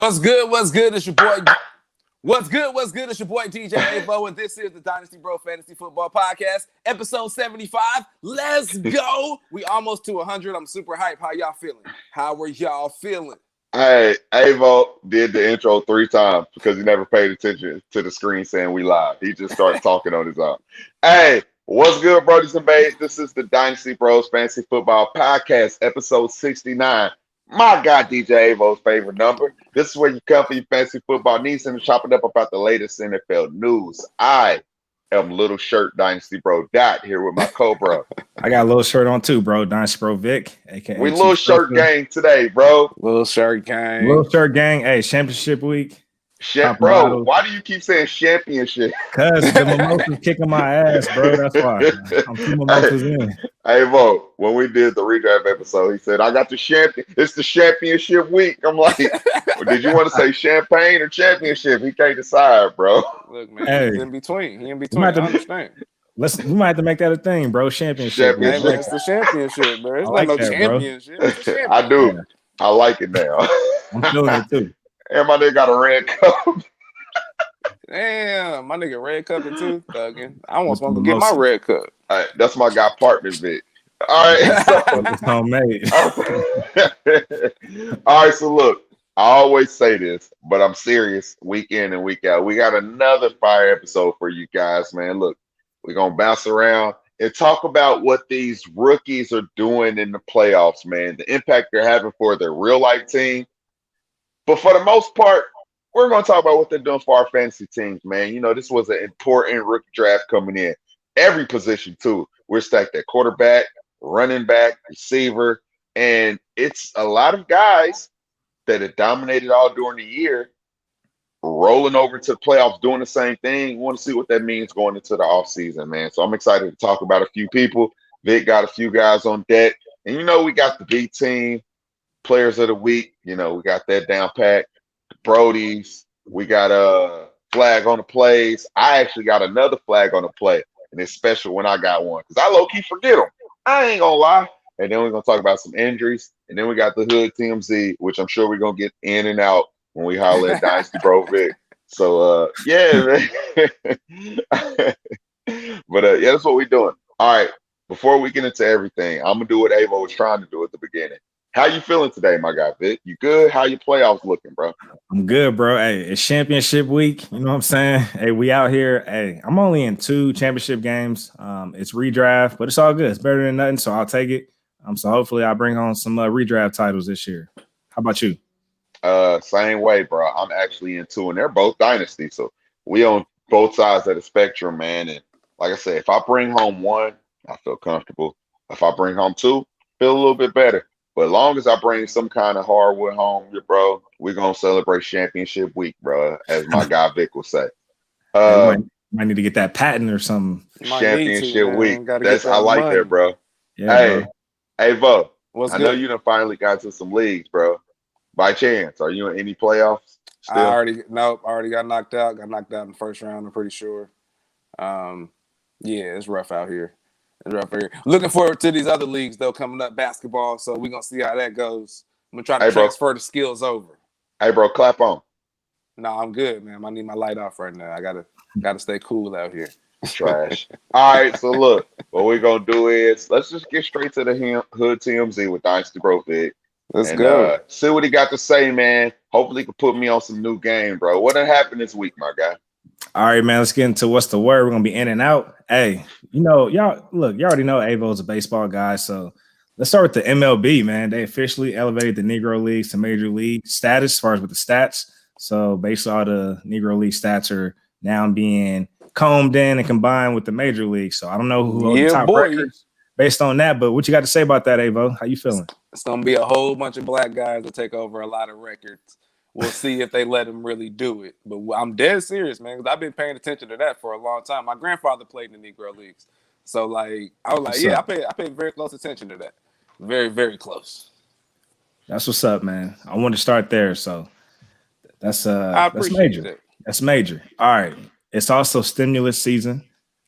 What's good? What's good? It's your boy. What's good? What's good? It's your boy DJ Avo, and this is the Dynasty Bro Fantasy Football Podcast, episode 75. Let's go! We almost to 100. I'm super hyped. How y'all feeling? How were y'all feeling? Hey, Avo did the intro 3 times because he never paid attention to the screen saying we live. He just started talking on his own. Hey, what's good, Brodies and Babes? This is the Dynasty Bros Fantasy Football Podcast, episode 69. My God, DJ Avo's favorite number. This is where you come for your fantasy football needs and chopping up about the latest NFL news. I am Little Shirt Dynasty Bro Dot here with my co-bro. I got a little shirt on too, bro. Dynasty Bro Vic, aka We Little Shirt Gang today, bro. Little Shirt Gang. Little Shirt Gang. Hey, championship week. Bro, why do you keep saying championship? Because the mimosas kicking my ass, bro. That's why. I'm 2 mimosas in. Hey, Vo, when we did the redraft episode, he said, I got the champion. It's the championship week. I'm like, well, did you want to say champagne or championship? He can't decide, bro. Look, man, he's in between. I understand. We might have to make that a thing, bro. Championship. It's the championship, bro. It's not no championship. I do. I like it now. I'm feeling it too. And my nigga got a red cup. Damn, my nigga red cup and too thugging. I almost want to get my red cup. All right, that's my guy partner, Vic. All right. So, it's homemade. All right, so look, I always say this, but I'm serious week in and week out. We got another fire episode for you guys, man. Look, we're going to bounce around and talk about what these rookies are doing in the playoffs, man, the impact they're having for their real-life team. But for the most part, we're going to talk about what they're doing for our fantasy teams, man. You know, this was an important rookie draft coming in. Every position, too. We're stacked at quarterback, running back, receiver, and it's a lot of guys that have dominated all during the year, rolling over to the playoffs, doing the same thing. We want to see what that means going into the offseason, man. So I'm excited to talk about a few people. Vic got a few guys on deck. And, you know, we got the B team. Players of the week, you know, we got that down pat. Brodies, we got a flag on the plays. I actually got another flag on the play, and it's special when I got one because I low-key forget them. I ain't gonna lie. And then we're gonna talk about some injuries, and then we got the Hood TMZ, which I'm sure we're gonna get in and out when we holler at Dynasty Bro Vic. So yeah, man. But yeah, that's what we're doing. All right, before we get into everything, I'm gonna do what Avo was trying to do at the beginning. How you feeling today, my guy, Vic? You good? How your playoffs looking, bro? I'm good, bro. Hey, it's championship week. You know what I'm saying? Hey, we out here. Hey, I'm only in 2 championship games. It's redraft, but it's all good. It's better than nothing, so I'll take it. So hopefully I bring on some redraft titles this year. How about you? Same way, bro. I'm actually in 2, and they're both Dynasty, so we on both sides of the spectrum, man. And like I said, if I bring home 1, I feel comfortable. If I bring home 2, feel a little bit better. But as long as I bring some kind of hardwood home, bro, we're going to celebrate championship week, bro, as my guy Vic will say. Might need to get that patent or something. Championship week. I like that, bro. Yeah, hey, Vo, I know you done finally got to some leagues, bro. By chance, are you in any playoffs still? I already got knocked out. Got knocked out in the first round, I'm pretty sure. Yeah, it's rough out here. Looking forward to these other leagues, though, coming up, basketball. So we're going to see how that goes. I'm going to try to transfer the skills over. Hey, bro, clap on. No, I'm good, man. I need my light off right now. I gotta stay cool out here. Trash. All right, so look, what we're going to do is let's just get straight to the Hood TMZ with Dynasty Bro Vic. Let's go. See what he got to say, man. Hopefully he can put me on some new game, bro. What done happened this week, my guy? All right, man, let's get into what's the word. We're going to be in and out. Hey, you know, y'all already know Avo's a baseball guy, so let's start with the MLB, man. They officially elevated the Negro Leagues to Major League status as far as with the stats. So basically all the Negro League stats are now being combed in and combined with the Major League. So I don't know who holds the top records based on that, but what you got to say about that, Avo? How you feeling? It's going to be a whole bunch of black guys that take over a lot of records. We'll see if they let him really do it. But I'm dead serious, man, because I've been paying attention to that for a long time. My grandfather played in the Negro Leagues. So, like, I was like, I paid very close attention to that. Very, very close. That's what's up, man. I want to start there. So that's major. That. That's major. All right. It's also stimulus season.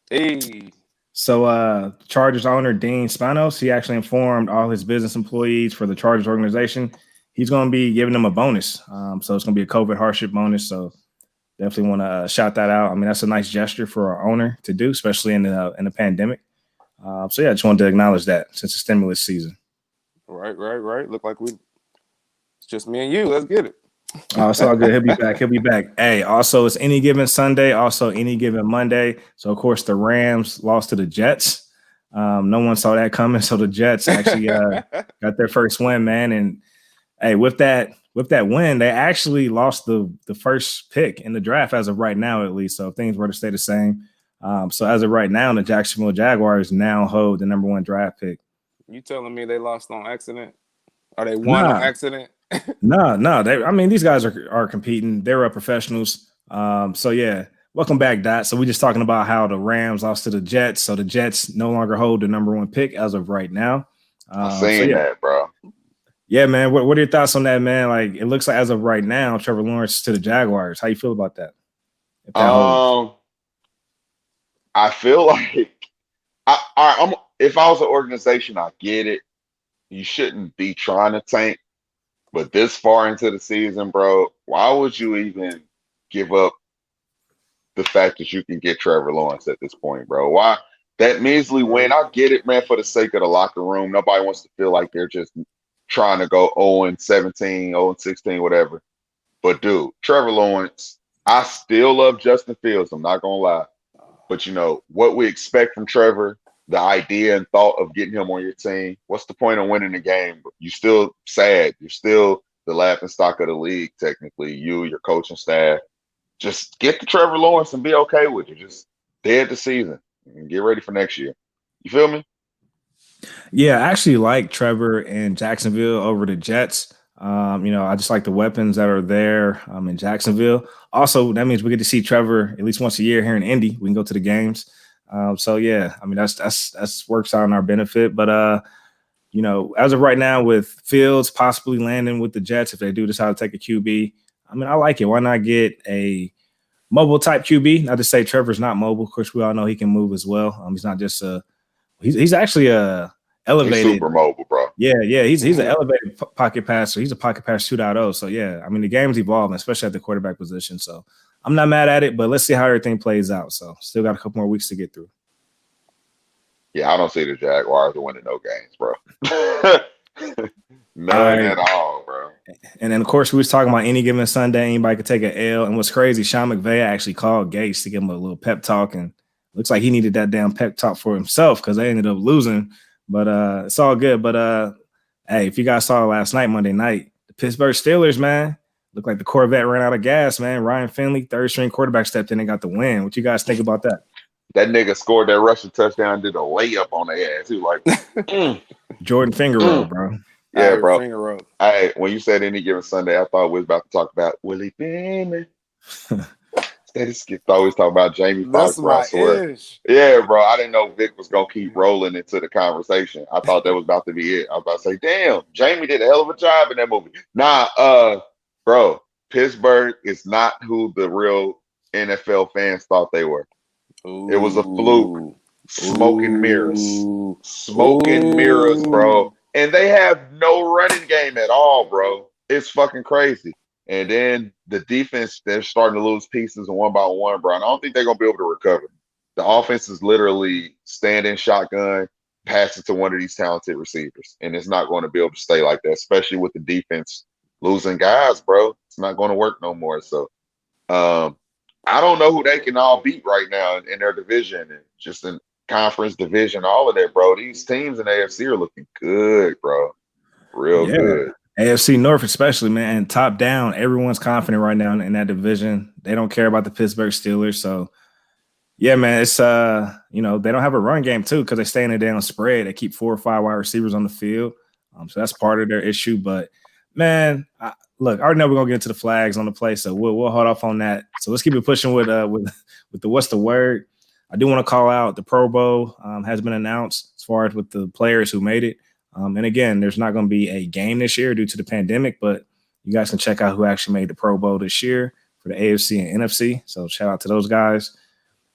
Hey. So Chargers owner Dean Spanos, he actually informed all his business employees for the Chargers organization he's going to be giving them a bonus. So it's going to be a COVID hardship bonus. So definitely want to shout that out. I mean, that's a nice gesture for our owner to do, especially in the pandemic. So yeah, I just wanted to acknowledge that since it's stimulus season. Right. Look like it's just me and you. Let's get it. Oh, it's all good. He'll be back. Hey, also, it's any given Sunday, also any given Monday. So, of course, the Rams lost to the Jets. No one saw that coming. So the Jets actually got their first win, man. And hey, with that win, they actually lost the first pick in the draft as of right now, at least. So if things were to stay the same. So as of right now, the Jacksonville Jaguars now hold the number 1 draft pick. You telling me they lost on accident? Or they won on accident? No. I mean, these guys are competing. They're professionals. So yeah, welcome back, Dot. So we're just talking about how the Rams lost to the Jets. So the Jets no longer hold the number 1 pick as of right now. I'm saying that, bro. Yeah, man. What are your thoughts on that, man? Like, it looks like as of right now, Trevor Lawrence to the Jaguars. How you feel about that? I feel like if I was an organization, I get it. You shouldn't be trying to tank, but this far into the season, bro, why would you even give up the fact that you can get Trevor Lawrence at this point, bro? Why that measly win? I get it, man, for the sake of the locker room. Nobody wants to feel like they're just trying to go 0-17, 0-16, whatever. But dude, Trevor Lawrence, I still love Justin Fields. I'm not gonna lie. But you know what we expect from Trevor, the idea and thought of getting him on your team. What's the point of winning the game? You're still sad. You're still the laughing stock of the league, technically. You, your coaching staff. Just get to Trevor Lawrence and be okay with it. Just dead the season and get ready for next year. You feel me? Yeah, I actually like Trevor in Jacksonville over the Jets. I just like the weapons that are there in Jacksonville. Also, that means we get to see Trevor at least once a year here in Indy. We can go to the games. So yeah, I mean that's works out in our benefit. But as of right now, with Fields possibly landing with the Jets if they do decide to take a QB, I mean I like it. Why not get a mobile type QB? Not to say Trevor's not mobile. Of course, we all know he can move as well. He's not just he's actually elevated. He's super mobile, bro. Yeah. He's an elevated pocket passer. He's a pocket pass 2.0. So yeah, I mean the game's evolving, especially at the quarterback position. So I'm not mad at it, but let's see how everything plays out. So still got a couple more weeks to get through. Yeah, I don't see the Jaguars winning no games, bro. None at all, bro. And then of course we was talking about any given Sunday, anybody could take an L. And what's crazy, Sean McVay actually called Gase to give him a little pep talk, and looks like he needed that damn pep talk for himself because they ended up losing. But it's all good. But hey, if you guys saw last night, Monday night, the Pittsburgh Steelers, man, looked like the Corvette ran out of gas, man. Ryan Finley, third string quarterback, stepped in and got the win. What you guys think about that? That nigga scored that rushing touchdown, did a layup on their ass. He was like, Jordan finger roll, bro. Yeah, bro. Finger roll. Hey, when you said any given Sunday, I thought we was about to talk about Willie Beeman. Instead, always talk about Jamie Foxx, bro. I swear. Yeah, bro. I didn't know Vic was gonna keep rolling into the conversation. I thought that was about to be it. I was about to say, damn, Jamie did a hell of a job in that movie. Nah, bro, Pittsburgh is not who the real NFL fans thought they were. Ooh. It was a fluke. Smoking mirrors, bro. And they have no running game at all, bro. It's fucking crazy. And then the defense, they're starting to lose pieces one by one, bro. And I don't think they're going to be able to recover. The offense is literally standing shotgun, pass it to one of these talented receivers. And it's not going to be able to stay like that, especially with the defense losing guys, bro. It's not going to work no more. So I don't know who they can all beat right now in their division and just in conference division, all of that, bro. These teams in AFC are looking good, bro. Real good. AFC North especially, man, and top down, everyone's confident right now in that division. They don't care about the Pittsburgh Steelers. So, yeah, man, it's, they don't have a run game, too, because they stay in a down spread. They keep 4 or 5 wide receivers on the field. So that's part of their issue. But, man, look, I already know we're going to get into the flags on the play, so we'll hold off on that. So let's keep it pushing with the what's the word. I do want to call out the Pro Bowl has been announced as far as with the players who made it. And again, there's not going to be a game this year due to the pandemic, but you guys can check out who actually made the Pro Bowl this year for the AFC and NFC. So shout out to those guys.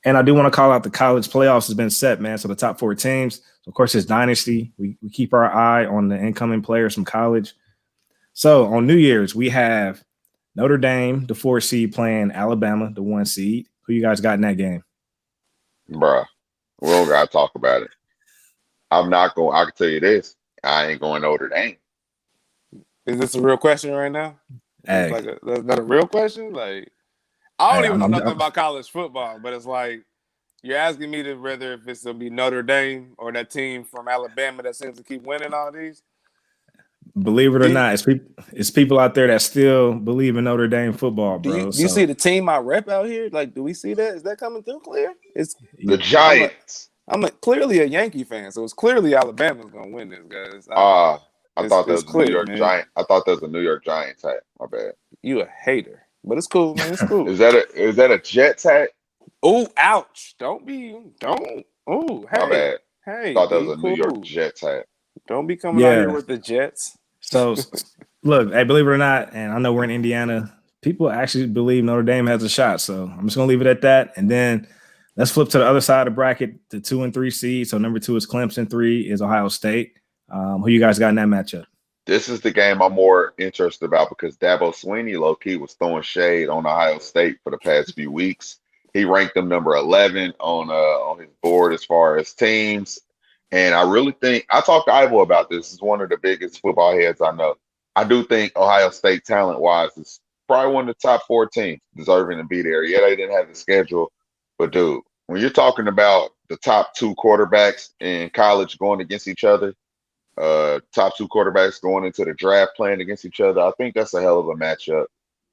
And I do want to call out the college playoffs has been set, man. So the top 4 teams. So of course, it's Dynasty. We keep our eye on the incoming players from college. So on New Year's, we have Notre Dame, the 4 seed, playing Alabama, the 1 seed. Who you guys got in that game? Bruh, we don't gotta talk about it. I'm not going. I can tell you this: I ain't going Notre Dame. Is this a real question right now? Hey, That's not a real question. Like, I don't hey, even know nothing about college football, but it's like you're asking me to whether if it's gonna be Notre Dame or that team from Alabama that seems to keep winning all these. believe it or not, it's people out there that still believe in Notre Dame football, bro. Do you see the team I rep out here? Like, do we see that? Is that coming through clear? The Giants. I'm clearly a Yankee fan, so it's clearly Alabama's gonna win this, guys. I thought that was a New York Giant. I thought that was a New York Giants hat. My bad. You a hater, but it's cool, man. It's cool. Is that a Jets hat? Oh, ouch! Oh, hey, My bad. Hey, I thought that was a New York Jets hat. Don't be coming out here with the Jets. So, look, hey, believe it or not, and I know we're in Indiana, people actually believe Notre Dame has a shot. So I'm just gonna leave it at that, and then let's flip to the other side of the bracket, the 2 and 3 seed. So number 2 is Clemson, 3 is Ohio State. Who you guys got in that matchup? This is the game I'm more interested about because Dabo Swinney, low-key, was throwing shade on Ohio State for the past few weeks. He ranked them number 11 on his board as far as teams. And I really think – I talked to Ivo about this. He's one of the biggest football heads I know. I do think Ohio State, talent-wise, is probably one of the top 4 teams deserving to be there. Yeah, they didn't have the schedule. But, dude, when you're talking about the top 2 quarterbacks in college going against each other, top 2 quarterbacks going into the draft playing against each other, I think that's a hell of a matchup.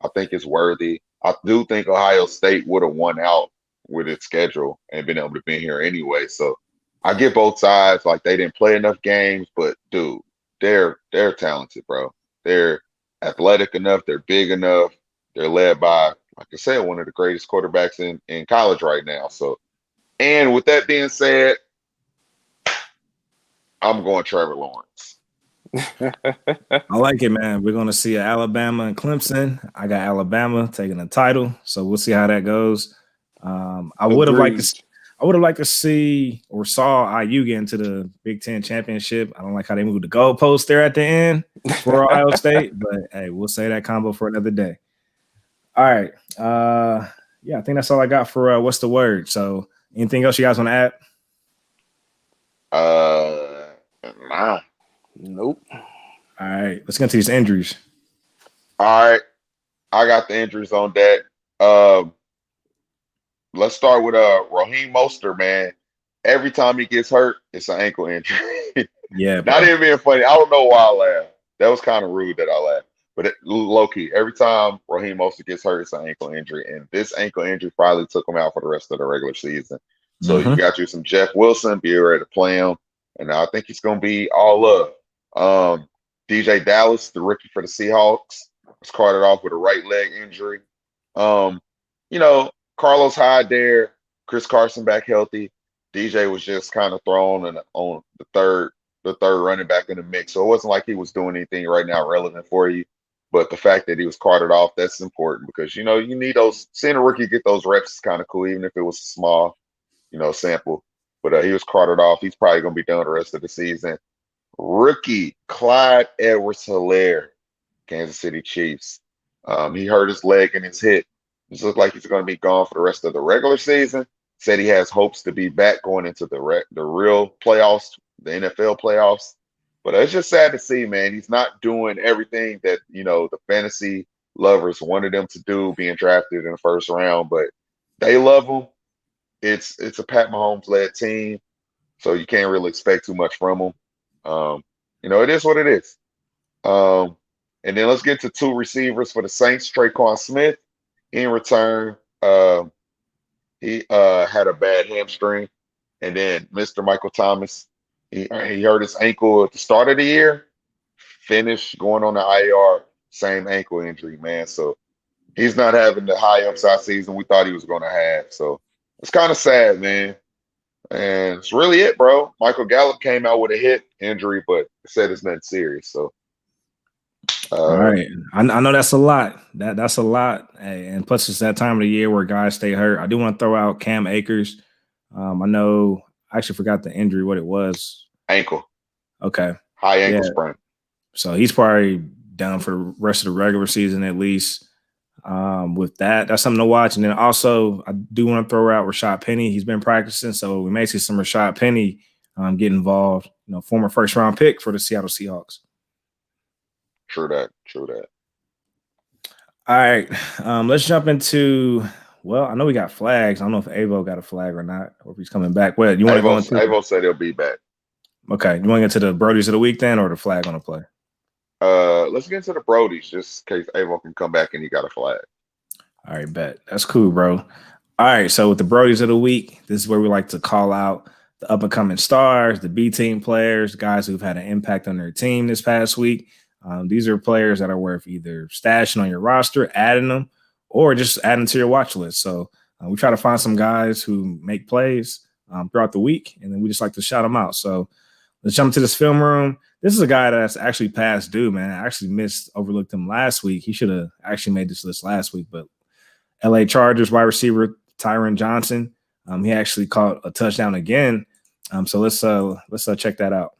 I think it's worthy. I do think Ohio State would have won out with its schedule and been able to be here anyway. So I get both sides. Like, they didn't play enough games, but dude, they're talented, bro. They're athletic enough. They're big enough. They're led by, like I said, one of the greatest quarterbacks in college right now. So, and with that being said, I'm going Trevor Lawrence. I like it, man. We're going to see Alabama and Clemson. I got Alabama taking the title, so we'll see how that goes. I would have liked to see or saw IU get into the Big Ten championship. I don't like how they moved the goalpost there at the end for Ohio State, but hey, we'll say that combo for another day. All right. Yeah, I think that's all I got for what's the word. So, anything else you guys want to add? Nah. Nope. All right, let's get into these injuries. All right, I got the injuries on deck. Let's start with Raheem Mostert, man. Every time he gets hurt, it's an ankle injury. Yeah, not even being funny. I don't know why I laughed. That was kind of rude that I laughed. But low key, every time Raheem Mostert gets hurt, it's an ankle injury, and this ankle injury probably took him out for the rest of the regular season. So you got you some Jeff Wilson, be ready to play him, and I think he's going to be all up. DJ Dallas, the rookie for the Seahawks, was carted off with a right leg injury. Carlos Hyde there, Chris Carson back healthy. DJ was just kind of thrown on the third running back in the mix. So it wasn't like he was doing anything right now relevant for you. But the fact that he was carted off, that's important because, you need those – seeing a rookie get those reps is kind of cool, even if it was a small, sample. But he was carted off. He's probably going to be done the rest of the season. Rookie Clyde Edwards-Helaire, Kansas City Chiefs. He hurt his leg and his hip. It looks like he's going to be gone for the rest of the regular season. Said he has hopes to be back going into the real playoffs, the NFL playoffs. But it's just sad to see, man. He's not doing everything that, the fantasy lovers wanted him to do, being drafted in the first round. But they love him. It's a Pat Mahomes-led team, so you can't really expect too much from him. It is what it is. And then let's get to 2 receivers for the Saints. Traquan Smith, in return, he had a bad hamstring. And then Mr. Michael Thomas, he hurt his ankle at the start of the year, finished going on the IR, same ankle injury, man. So he's not having the high upside season we thought he was going to have. So it's kind of sad, man. And it's really it, bro. Michael Gallup came out with a hip injury, but said it's nothing serious. So, all right, I know that's a lot. That's a lot, and plus it's that time of the year where guys stay hurt. I do want to throw out Cam Akers. I know I actually forgot the injury, what it was. Ankle. Okay. High ankle sprain. So he's probably done for the rest of the regular season at least. With that's something to watch. And then also, I do want to throw out Rashad Penny. He's been practicing, so we may see some Rashad Penny get involved. Former first-round pick for the Seattle Seahawks. True that. True that. All right, let's jump into. Well, I know we got flags. I don't know if Avo got a flag or not, or if he's coming back. Well, you want to go into? Avo said he'll be back. Okay, you want to get to the Brodies of the week then, or the flag on the play? Let's get into the Brodies, just in case Avo can come back and he got a flag. All right, bet. That's cool, bro. All right, so with the Brodies of the week, this is where we like to call out the up-and-coming stars, the B-team players, guys who've had an impact on their team this past week. These are players that are worth either stashing on your roster, adding them, or just adding to your watch list. So we try to find some guys who make plays throughout the week, and then we just like to shout them out. So let's jump to this film room. This is a guy that's actually past due, man. I actually overlooked him last week. He should have actually made this list last week, but LA Chargers wide receiver Tyron Johnson, he actually caught a touchdown again. So let's check that out.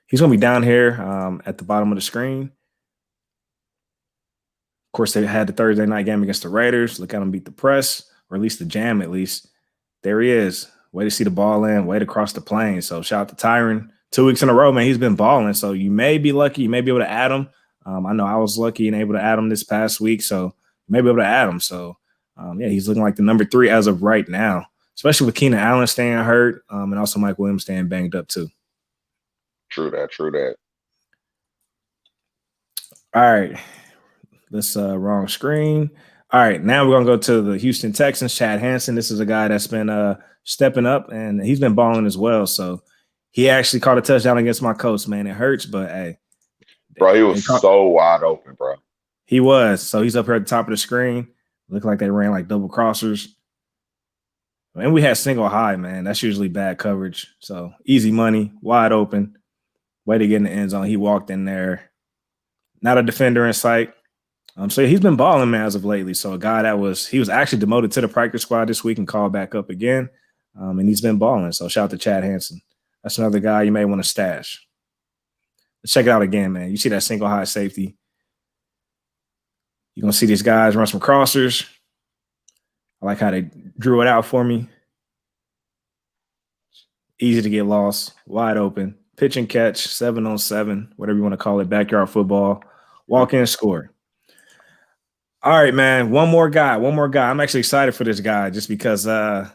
He's going to be down here at the bottom of the screen. Of course, they had the Thursday night game against the Raiders. Look at him beat the press, or at least the jam, at least. There he is. Way to see the ball in, way to cross the plane. So shout out to Tyron. 2 weeks in a row, man. He's been balling. So you may be lucky. You may be able to add him. I know I was lucky and able to add him this past week. So you may be able to add him. So, he's looking like the number 3 as of right now, especially with Keenan Allen staying hurt and also Mike Williams staying banged up too. True that. True that. All right. Let's wrong screen. All right. Now we're going to go to the Houston Texans, Chad Hansen. This is a guy that's been stepping up, and he's been balling as well. So he actually caught a touchdown against my Colts, man. It hurts, but hey. Bro, he was so wide open, bro. He was. So he's up here at the top of the screen. Looked like they ran like double crossers. And we had single high, man. That's usually bad coverage. So easy money, wide open. Way to get in the end zone. He walked in there. Not a defender in sight. So he's been balling, man, as of lately. So a guy he was actually demoted to the practice squad this week and called back up again. And he's been balling. So shout out to Chad Hansen. That's another guy you may want to stash. Let's check it out again, man. You see that single high safety. You're going to see these guys run some crossers. I like how they drew it out for me. Easy to get lost. Wide open. Pitch and catch, 7-on-7, whatever you want to call it, backyard football. Walk in, score. All right, man. One more guy. I'm actually excited for this guy just because we're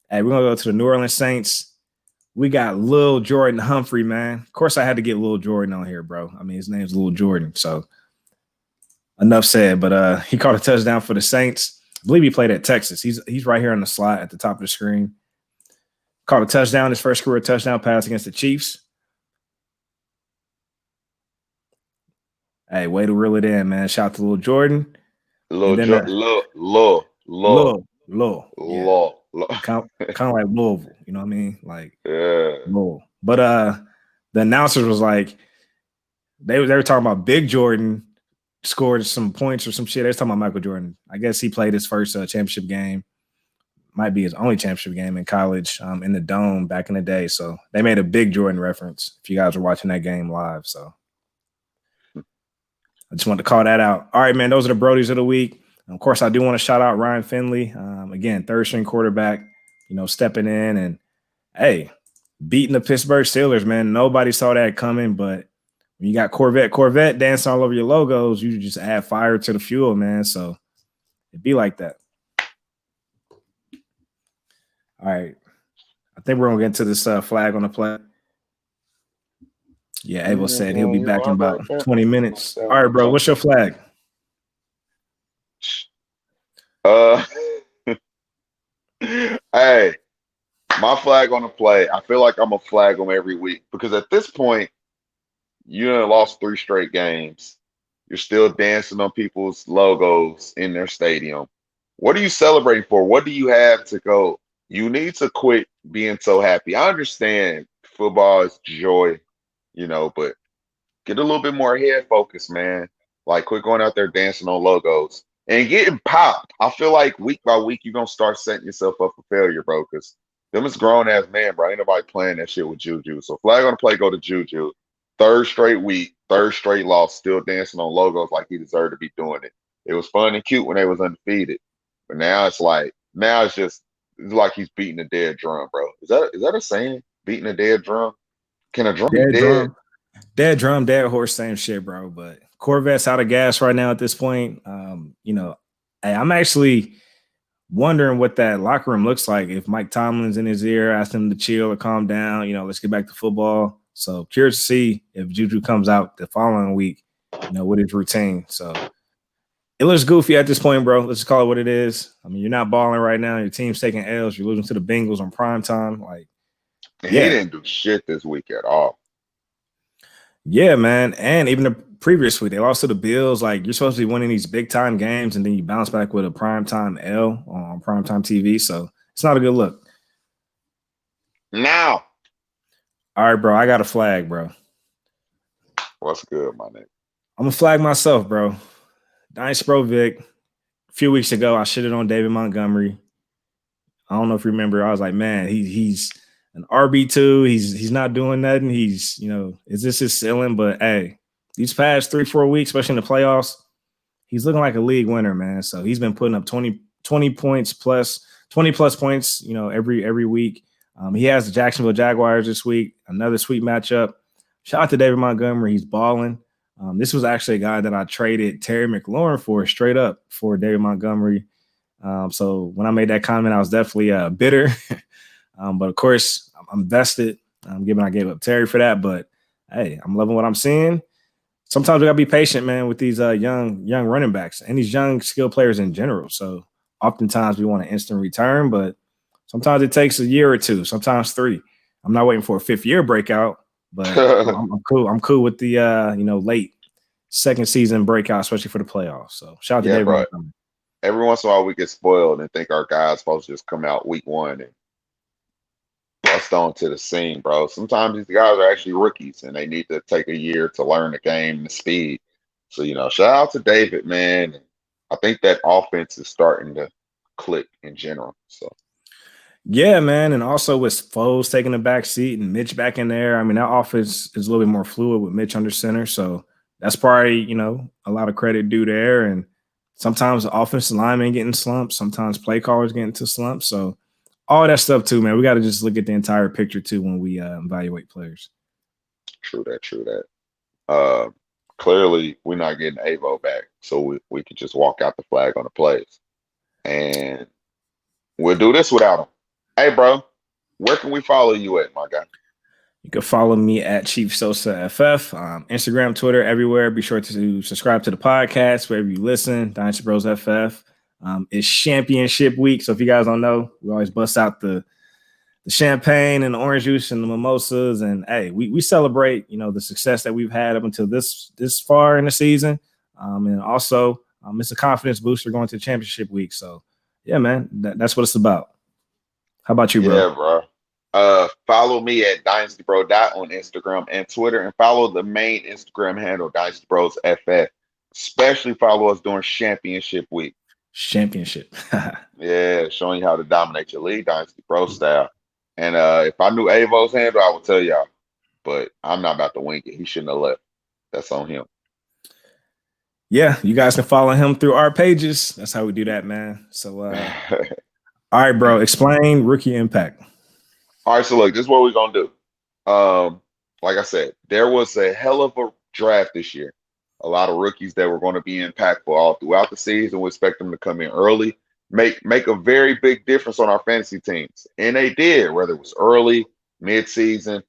going to go to the New Orleans Saints. We got Lil Jordan Humphrey, man. Of course, I had to get Lil Jordan on here, bro. I mean, his name's Lil Jordan, so enough said. But he caught a touchdown for the Saints. I believe he played at Texas. He's right here on the slide at the top of the screen. Caught a touchdown, his first career touchdown pass against the Chiefs. Hey, way to reel it in, man. Shout out to Lil Jordan. Lil. Kind of like Louisville, you know what I mean? Like, yeah. Louisville. But the announcers was like, they were talking about Big Jordan scored some points or some shit. They was talking about Michael Jordan. I guess he played his first championship game. Might be his only championship game in college in the Dome back in the day. So they made a Big Jordan reference if you guys were watching that game live. So I just wanted to call that out. All right, man, those are the Brodies of the week. Of course, I do want to shout out Ryan Finley. Again, third-string quarterback, stepping in and, hey, beating the Pittsburgh Steelers, man. Nobody saw that coming, but when you got Corvette dancing all over your logos, you just add fire to the fuel, man. So it'd be like that. All right. I think we're going to get into this flag on the play. Yeah, Abel said he'll be back in about 20 minutes. All right, bro, what's your flag? Hey, my flag on the play. I feel like I'm a flag them every week because at this point, you done lost 3 straight games. You're still dancing on people's logos in their stadium. What are you celebrating for? What do you have to go? You need to quit being so happy. I understand football is joy, but get a little bit more head focus, man. Like, quit going out there dancing on logos and getting popped. I feel like week by week, you're going to start setting yourself up for failure, bro, because them is grown-ass man, bro. Ain't nobody playing that shit with Juju. So flag on the play, go to Juju. third straight week, third straight loss, still dancing on logos like he deserved to be doing it. It was fun and cute when they was undefeated, but now it's like it's like he's beating a dead drum, bro. Is that a saying? Beating a dead drum? Can a drum be dead? Dead drum, dead horse, same shit, bro. But Corvette's out of gas right now at this point. Hey, I'm actually wondering what that locker room looks like if Mike Tomlin's in his ear, asking him to chill or calm down. Let's get back to football. So curious to see if Juju comes out the following week, with his routine. So it looks goofy at this point, bro. Let's just call it what it is. I mean, you're not balling right now. Your team's taking L's. You're losing to the Bengals on prime time. He didn't do shit this week at all. Yeah, man. And even the previous week, they lost to the Bills. You're supposed to be winning these big time games, and then you bounce back with a primetime L on primetime TV. So it's not a good look. Now. All right, bro. I got a flag, bro. What's good, my nigga? I'm going to flag myself, bro. Dynasty Bro Vic. A few weeks ago, I shitted on David Montgomery. I don't know if you remember. I was like, man, he's an RB2. He's not doing nothing. He's, is this his ceiling? But hey, these past 3-4 weeks, especially in the playoffs, he's looking like a league winner, man. So he's been putting up 20 points plus 20 plus points, every week. He has the Jacksonville Jaguars this week, another sweet matchup. Shout out to David Montgomery. He's balling. This was actually a guy that I traded Terry McLaurin for straight up for David Montgomery. So when I made that comment, I was definitely bitter. But of course, I'm vested. Given I gave up Terry for that. But hey, I'm loving what I'm seeing. Sometimes we gotta be patient, man, with these young running backs and these young skill players in general. So oftentimes we want an instant return, but sometimes it takes a year or two, sometimes 3. I'm not waiting for a 5th-year breakout, but I'm cool. I'm cool with the late second season breakout, especially for the playoffs. So shout out to David. Bro. Every once in a while we get spoiled and think our guys supposed to just come out week 1 and bust onto the scene, bro. Sometimes these guys are actually rookies and they need to take a year to learn the game and the speed. So, shout out to David, man. I think that offense is starting to click in general. So yeah, man. And also with Foles taking the back seat and Mitch back in there. I mean, that offense is a little bit more fluid with Mitch under center. So that's probably, a lot of credit due there. And sometimes the offensive linemen get in slumps. Sometimes play callers get into slumps. So all that stuff too, man. We got to just look at the entire picture too when we evaluate players. True that. Clearly, we're not getting Avo back. So we could just walk out the flag on the plays. And we'll do this without him. Hey, bro, where can we follow you at, my guy? You can follow me at Chief Sosa FF, Instagram, Twitter, everywhere. Be sure to subscribe to the podcast wherever you listen. Dynasty Bros FF. It's Championship week, so if you guys don't know, we always bust out the champagne and the orange juice and the mimosas, and hey, we celebrate the success that we've had up until this far in the season, and also it's a confidence booster going to the championship week. So yeah, man, that's what it's about. How about you, bro? Yeah, bro. Follow me at Dynasty Bro on Instagram and Twitter, and follow the main Instagram handle, Dynasty Bros FF. Especially follow us during Championship week. Championship. Yeah, showing you how to dominate your league, Dynasty Bro style. And if I knew Avo's handle, I would tell y'all. But I'm not about to wing it. He shouldn't have left. That's on him. Yeah, you guys can follow him through our pages. That's how we do that, man. So all right, bro. Explain rookie impact. All right, so look, this is what we're gonna do. Like I said, there was a hell of a draft this year. A lot of rookies that were going to be impactful all throughout the season. We expect them to come in early, make a very big difference on our fantasy teams, and they did. Whether it was early, mid-season,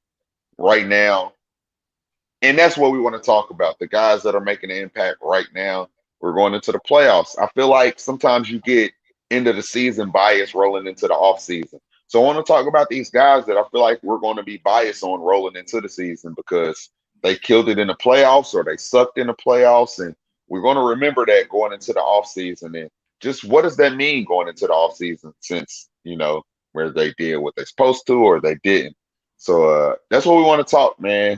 right now, and that's what we want to talk about. The guys that are making an impact right now. We're going into the playoffs. I feel like sometimes you get end of the season bias rolling into the off season. So I want to talk about these guys that I feel like we're going to be biased on rolling into the season because they killed it in the playoffs or they sucked in the playoffs. And we're going to remember that going into the off season. And just what does that mean going into the off season since, where they did what they're supposed to or they didn't. So that's what we want to talk, man,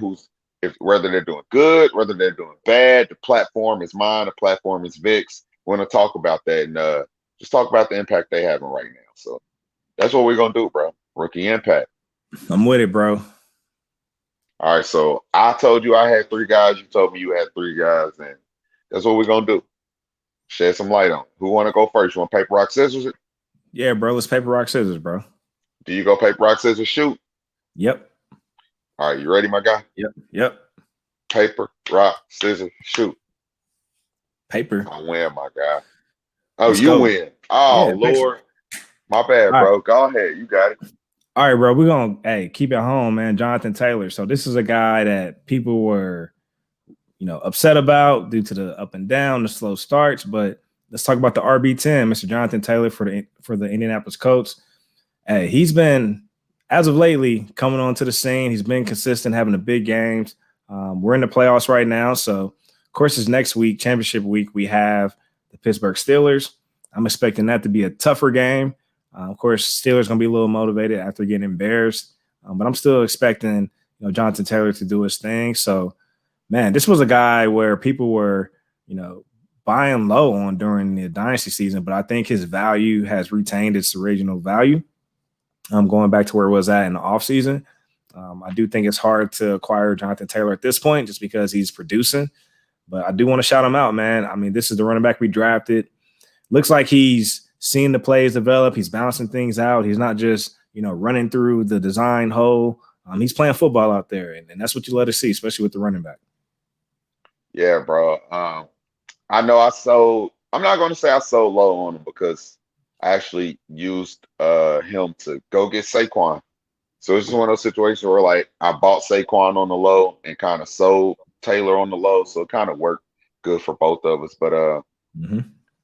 whether they're doing good, whether they're doing bad. The platform is mine. The platform is Vic's. We want to talk about that and just talk about the impact they having right now. So that's what we're going to do, bro. Rookie impact. I'm with it, bro. All right, so I told you I had three guys. You told me you had three guys, and that's what we're gonna do. Shed some light on. Who want to go first? You want paper, rock, scissors? It? Yeah, bro. Let's paper, rock, scissors, bro. Do you go paper, rock, scissors, shoot? Yep. All right, you ready, my guy? Yep. Paper, rock, scissors, shoot. Paper. I win, my guy. Oh, Let's you go. win. Oh, Yeah, Lord. My bad, All bro. right. Go ahead. You got it. All right, bro. We're gonna keep it home, man. Jonathan Taylor. So this is a guy that people were, upset about due to the up and down, the slow starts. But let's talk about the RB10, Mr. Jonathan Taylor for the Indianapolis Colts. Hey, he's been, as of lately, coming onto the scene. He's been consistent, having the big games. We're in the playoffs right now, so of course, this next week, championship week, we have the Pittsburgh Steelers. I'm expecting that to be a tougher game. Of course, Steelers going to be a little motivated after getting embarrassed, but I'm still expecting Jonathan Taylor to do his thing. So, man, this was a guy where people were buying low on during the Dynasty season, but I think his value has retained its original value. Going back to where it was at in the offseason. I do think it's hard to acquire Jonathan Taylor at this point just because he's producing, but I do want to shout him out, man. I mean, this is the running back we drafted. Looks like he's seeing the plays develop. He's bouncing things out. He's not just, running through the design hole. He's playing football out there, and that's what you let us see, especially with the running back. Yeah, bro. I know I'm not going to say I sold low on him because I actually used him to go get Saquon. So it's just one of those situations where, like, I bought Saquon on the low and kind of sold Taylor on the low. So it kind of worked good for both of us. But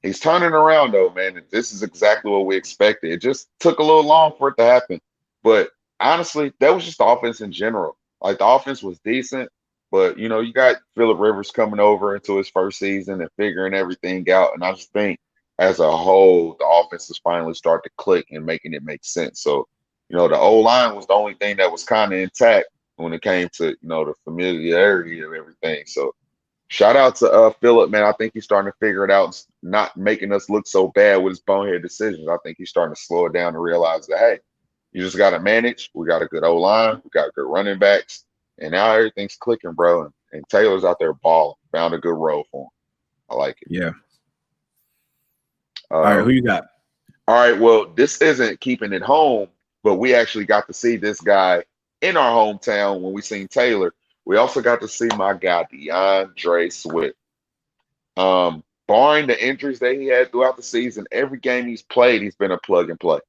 he's turning around, though, man. And this is exactly what we expected. It just took a little long for it to happen. But honestly, that was just the offense in general. Like, the offense was decent. But, you got Phillip Rivers coming over into his first season and figuring everything out. And I just think as a whole, the offense is finally starting to click and making it make sense. So, the O-line was the only thing that was kind of intact when it came to, the familiarity of everything. So shout out to Phillip, man. I think he's starting to figure it out, not making us look so bad with his bonehead decisions. I think he's starting to slow it down and realize that, hey, you just got to manage. We got a good O-line. We got good running backs. And now everything's clicking, bro. And Taylor's out there balling. Found a good role for him. I like it. Yeah. All right, who you got? All right, well, this isn't keeping it home, but we actually got to see this guy in our hometown when we seen Taylor. We also got to see my guy, Dion Dre Swift. Barring the injuries that he had throughout the season, every game he's played, he's been a plug and play.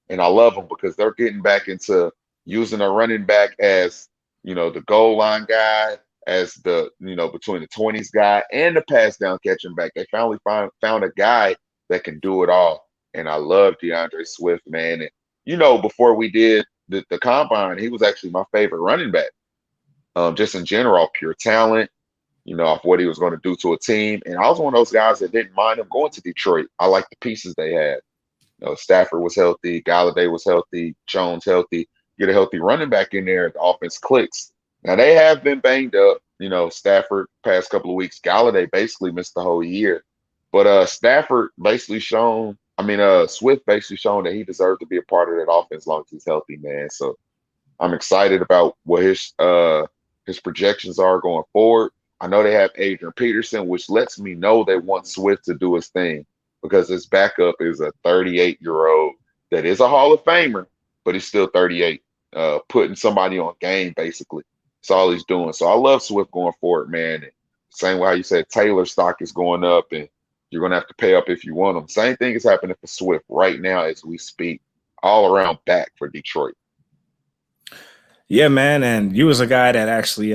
And I love him because they're getting back into using a running back as, the goal line guy, as the, between the 20s guy and the pass down catching back. They finally found a guy that can do it all. And I love DeAndre Swift, man. And, before we did the combine, he was actually my favorite running back. Just in general, pure talent, off what he was going to do to a team. And I was one of those guys that didn't mind him going to Detroit. I like the pieces they had. Stafford was healthy, Galladay was healthy, Jones healthy. Get a healthy running back in there, the offense clicks. Now, they have been banged up. Stafford past couple of weeks. Galladay basically missed the whole year. But Swift basically shown that he deserved to be a part of that offense as long as he's healthy, man. So I'm excited about what his projections are going forward. I know they have Adrian Peterson, which lets me know they want Swift to do his thing because his backup is a 38-year-old that is a Hall of Famer, but he's still 38, putting somebody on game, basically. That's all he's doing. So I love Swift going forward, man. And same way how you said Taylor stock is going up and you're going to have to pay up if you want them. Same thing is happening for Swift right now as we speak, all around back for Detroit. Yeah, man. And you was a guy that actually,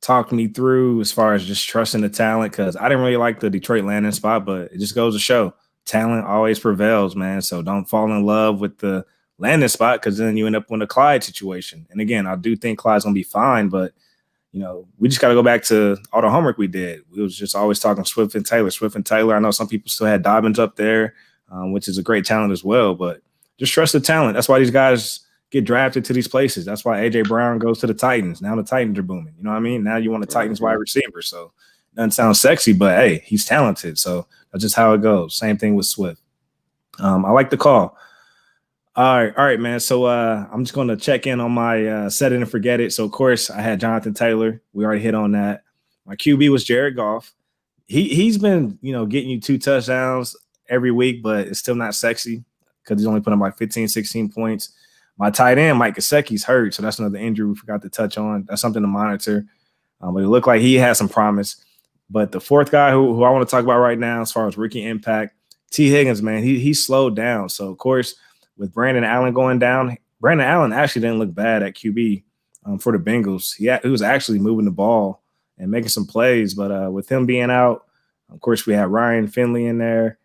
talked me through as far as just trusting the talent because I didn't really like the Detroit landing spot, but it just goes to show talent always prevails, man. So don't fall in love with the landing spot because then you end up with a Clyde situation. And again, I do think Clyde's going to be fine, but we just got to go back to all the homework we did. We was just always talking Swift and Taylor. I know some people still had Dobbins up there, which is a great talent as well, but just trust the talent. That's why these guys get drafted to these places. That's why A.J. Brown goes to the Titans. Now the Titans are booming. You know what I mean? Now you want a Titans wide receiver. So it doesn't sound sexy, but hey, he's talented. So that's just how it goes. Same thing with Swift. I like the call. All right, man. So I'm just gonna check in on my set it and forget it. So of course I had Jonathan Taylor. We already hit on that. My QB was Jared Goff. He's been, getting you 2 touchdowns every week, but it's still not sexy because he's only putting up like 15, 16 points. My tight end, Mike Gesicki's hurt, so that's another injury we forgot to touch on. That's something to monitor. But it looked like he had some promise. But the fourth guy who I want to talk about right now, as far as rookie impact, T. Higgins, man, he slowed down. So, of course, with Brandon Allen going down, Brandon Allen actually didn't look bad at QB for the Bengals. He was actually moving the ball and making some plays. But with him being out, of course, we had Ryan Finley in there.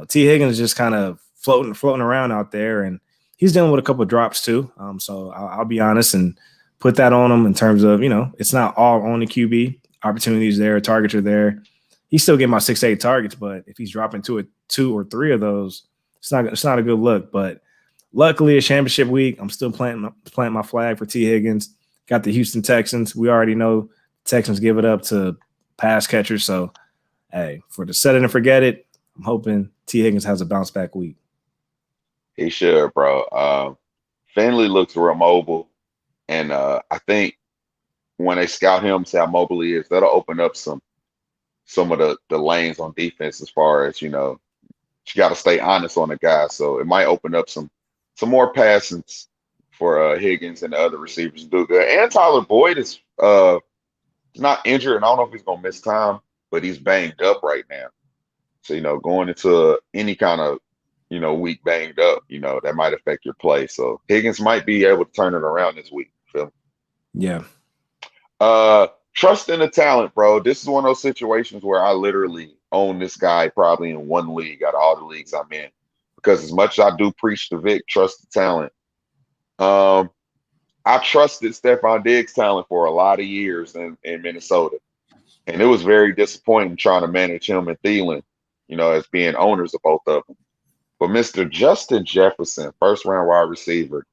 T. Higgins just kind of floating around out there, and he's dealing with a couple of drops too. So I'll be honest and put that on him in terms of, it's not all on the QB. Opportunities there, targets are there. He's still getting my 6-8 targets, but if he's dropping two or three of those, it's not a good look. But luckily, a championship week, I'm still planting my flag for T. Higgins. Got the Houston Texans. We already know Texans give it up to pass catchers. So, hey, for the set it and forget it, I'm hoping T. Higgins has a bounce back week. He should, bro. Finley looks real mobile, and I think when they scout him, see how mobile he is, that'll open up some of the lanes on defense as far as, you got to stay honest on the guy. So it might open up some more passings for Higgins and the other receivers to do good. And Tyler Boyd is not injured, and I don't know if he's going to miss time, but he's banged up right now. So, going into any kind of, week banged up, that might affect your play. So Higgins might be able to turn it around this week. Phil. Yeah. Trust in the talent, bro. This is one of those situations where I literally own this guy probably in one league out of all the leagues I'm in. Because as much as I do preach to Vic, trust the talent. I trusted Stephon Diggs' talent for a lot of years in Minnesota. And it was very disappointing trying to manage him and Thielen, as being owners of both of them. But Mr. Justin Jefferson, first round wide receiver,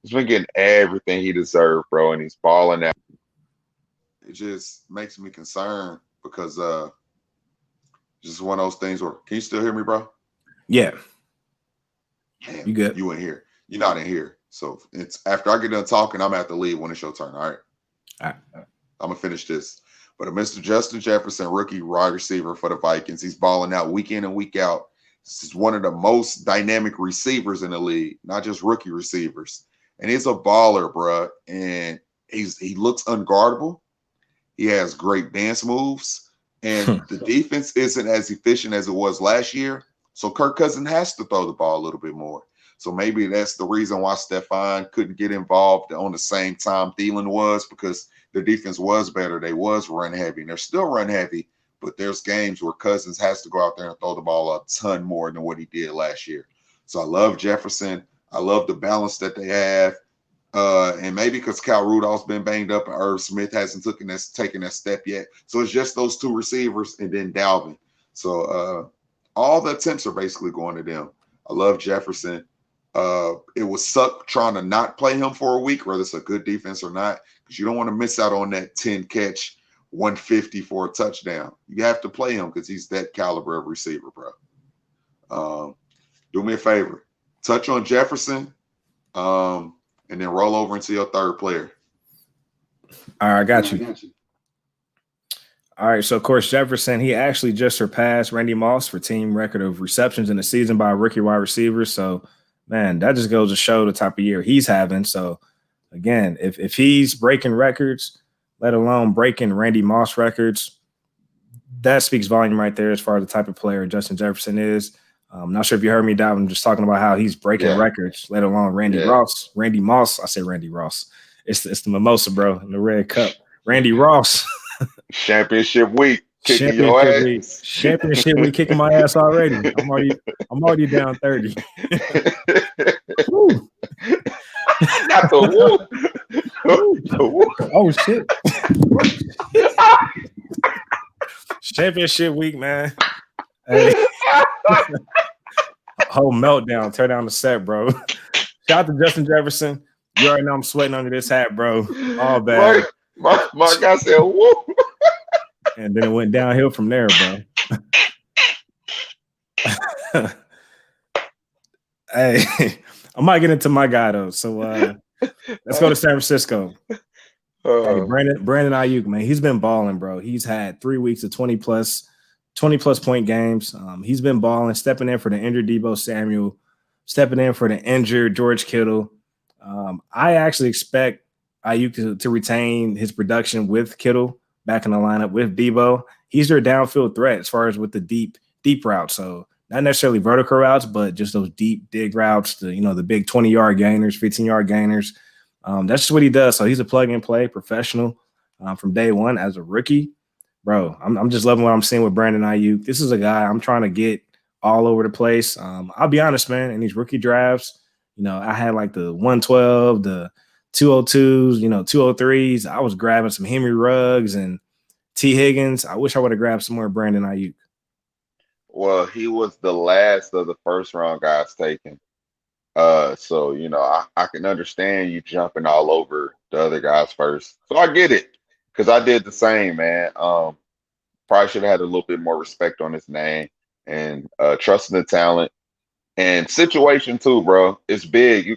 he's been getting everything he deserved, bro, and he's balling out. It just makes me concerned because just one of those things where, can you still hear me, bro? Yeah. Man, you good? You in here. You're not in here. So it's after I get done talking, I'm at the lead when it's your turn. All right. I'm gonna finish this. But Mr. Justin Jefferson, rookie wide receiver for the Vikings, he's balling out week in and week out. This is one of the most dynamic receivers in the league, not just rookie receivers. And he's a baller, bro. And he looks unguardable. He has great dance moves, and the defense isn't as efficient as it was last year. So Kirk Cousins has to throw the ball a little bit more. So maybe that's the reason why Stephon couldn't get involved on the same time Thielen was, because the defense was better. They was run heavy, and they're still run heavy, but there's games where Cousins has to go out there and throw the ball a ton more than what he did last year. So I love Jefferson. I love the balance that they have. And maybe because Kyle Rudolph's been banged up and Irv Smith hasn't taken that step yet. So it's just those two receivers and then Dalvin. So all the attempts are basically going to them. I love Jefferson. It would suck trying to not play him for a week, whether it's a good defense or not, because you don't want to miss out on that 10-catch, 150 for a touchdown. You have to play him because he's that caliber of receiver, bro. Do me a favor. Touch on Jefferson. And then roll over into your third player. All right, I got you. All right, so of course Jefferson, he actually just surpassed Randy Moss for team record of receptions in the season by a rookie wide receiver. So, man, that just goes to show the type of year he's having. So, again, if he's breaking records, let alone breaking Randy Moss records, that speaks volume right there as far as the type of player Justin Jefferson is. I'm not sure if you heard me, Davin, just talking about how he's breaking records, let alone Randy Moss. I say Randy Ross. It's the mimosa, bro, in the red cup. Randy Ross. Championship week. Championship week kicking my ass already. I'm already down 30. Woo. Not the woo. Oh shit. Championship week, man. Hey. Whole meltdown. Tear down the set, bro. Shout out to Justin Jefferson. You already know I'm sweating under this hat, bro. All bad. My guy said, woo. And then it went downhill from there, bro. Hey, I might get into my guy though. So let's go to San Francisco. Hey, Brandon Ayuk, man, he's been balling, bro. He's had 3 weeks of 20 plus point games. He's been balling, stepping in for the injured Deebo Samuel, stepping in for the injured George Kittle. I actually expect Ayuk to retain his production with Kittle back in the lineup with Deebo. He's their downfield threat as far as with the deep routes. So not necessarily vertical routes, but just those deep dig routes, the big 20-yard gainers, 15-yard gainers. That's just what he does. So he's a plug-and-play professional from day one as a rookie. Bro, I'm just loving what I'm seeing with Brandon Ayuk. This is a guy I'm trying to get all over the place. I'll be honest, man, in these rookie drafts, I had like the 112, the 202s, 203s. I was grabbing some Henry Ruggs and T. Higgins. I wish I would have grabbed some more Brandon Ayuk. Well, he was the last of the first round guys taken. So I can understand you jumping all over the other guys first. So I get it because I did the same, man. Probably should have had a little bit more respect on his name and trusting the talent and situation too, bro. It's big.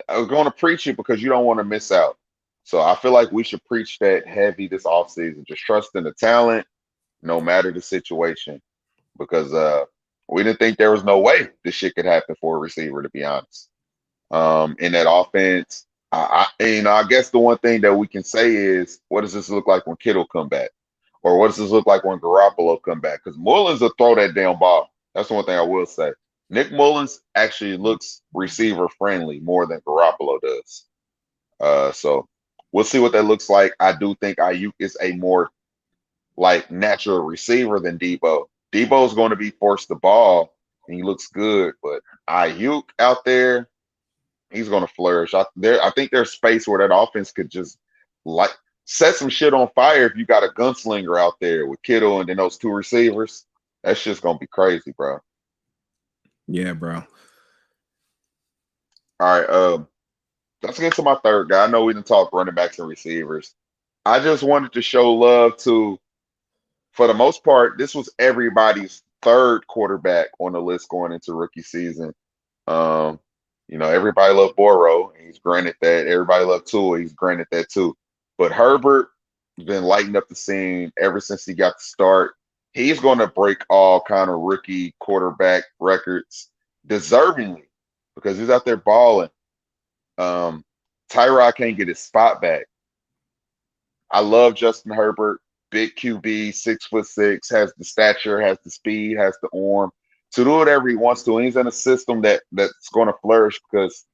I'm going to preach it because you don't want to miss out. So I feel like we should preach that heavy this offseason. Just trusting the talent, no matter the situation, because we didn't think there was no way this shit could happen for a receiver, to be honest. In that offense, I guess the one thing that we can say is, what does this look like when Kittle come back? Or what does this look like when Garoppolo come back? Because Mullins will throw that damn ball. That's the one thing I will say. Nick Mullins actually looks receiver friendly more than Garoppolo does. So we'll see what that looks like. I do think Ayuk is a more like natural receiver than Deebo. Debo's going to be forced the ball, and he looks good. But Ayuk out there, he's going to flourish. I think there's space where that offense could just like set some shit on fire if you got a gunslinger out there with Kittle and then those two receivers. That's just going to be crazy, bro. Yeah, bro. All right, let's get to my third guy. I know we didn't talk running backs and receivers. I just wanted to show love to, for the most part, this was everybody's third quarterback on the list going into rookie season. Everybody loved Burrow, and he's granted that. Everybody loved Tua, he's granted that too. But Herbert has been lighting up the scene ever since he got the start. He's going to break all kind of rookie quarterback records deservingly because he's out there balling. Tyrod can't get his spot back. I love Justin Herbert, big QB, 6'6", has the stature, has the speed, has the arm to do whatever he wants to. And he's in a system that's going to flourish because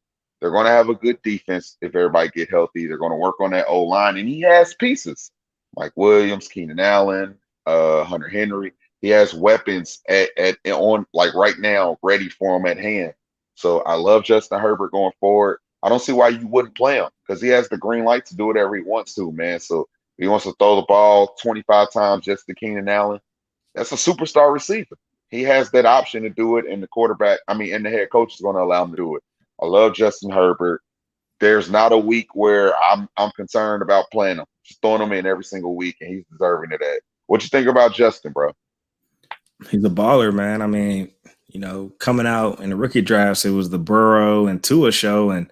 they're going to have a good defense if everybody get healthy. They're going to work on that O-line, and he has pieces like Williams, Keenan Allen, Hunter Henry. He has weapons on like right now ready for him at hand. So I love Justin Herbert going forward. I don't see why you wouldn't play him because he has the green light to do whatever he wants to, man. So if he wants to throw the ball 25 times just to Keenan Allen, that's a superstar receiver. He has that option to do it, and and the head coach is going to allow him to do it. I love Justin Herbert. There's not a week where I'm concerned about playing him. Just throwing him in every single week, and he's deserving of that. What you think about Justin, bro? He's a baller, man. I mean, coming out in the rookie drafts, it was the Burrow and Tua show, and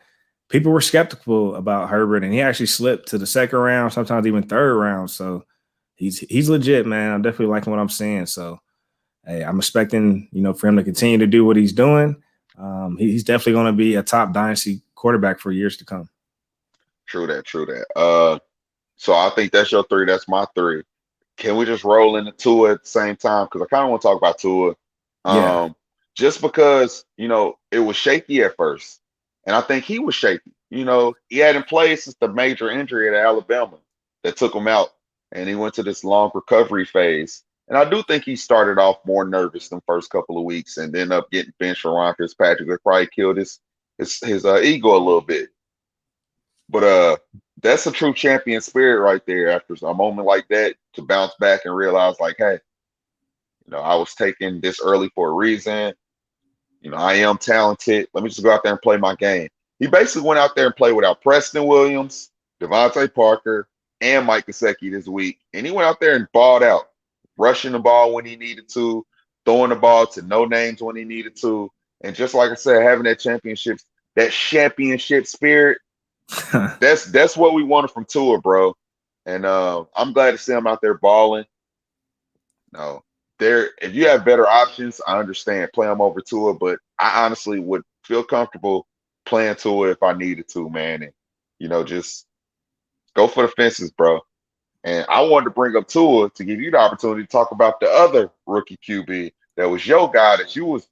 people were skeptical about Herbert, and he actually slipped to the second round, sometimes even third round. So he's legit, man. I'm definitely liking what I'm seeing. So hey, I'm expecting, for him to continue to do what he's doing. He's definitely going to be a top dynasty quarterback for years to come. True that. So I think that's your three. That's my three. Can we just roll into Tua at the same time? Because I kind of want to talk about Tua. Yeah. Just because, it was shaky at first. And I think he was shaky. He hadn't played since the major injury at Alabama that took him out. And he went to this long recovery phase. And I do think he started off more nervous the first couple of weeks and ended up getting benched for Ron Fitzpatrick. That probably killed his ego a little bit. But that's a true champion spirit right there after a moment like that to bounce back and realize like, hey, I was taken this early for a reason. I am talented. Let me just go out there and play my game. He basically went out there and played without Preston Williams, Devontae Parker, and Mike Gesicki this week. And he went out there and balled out, rushing the ball when he needed to, throwing the ball to no names when he needed to. And just like I said, having that championship that championship spirit. That's what we wanted from Tua, bro. And I'm glad to see him out there balling. No, if you have better options, I understand. Play him over Tua, but I honestly would feel comfortable playing Tua if I needed to, man. And just go for the fences, bro. And I wanted to bring up Tua to give you the opportunity to talk about the other rookie QB that was your guy that you was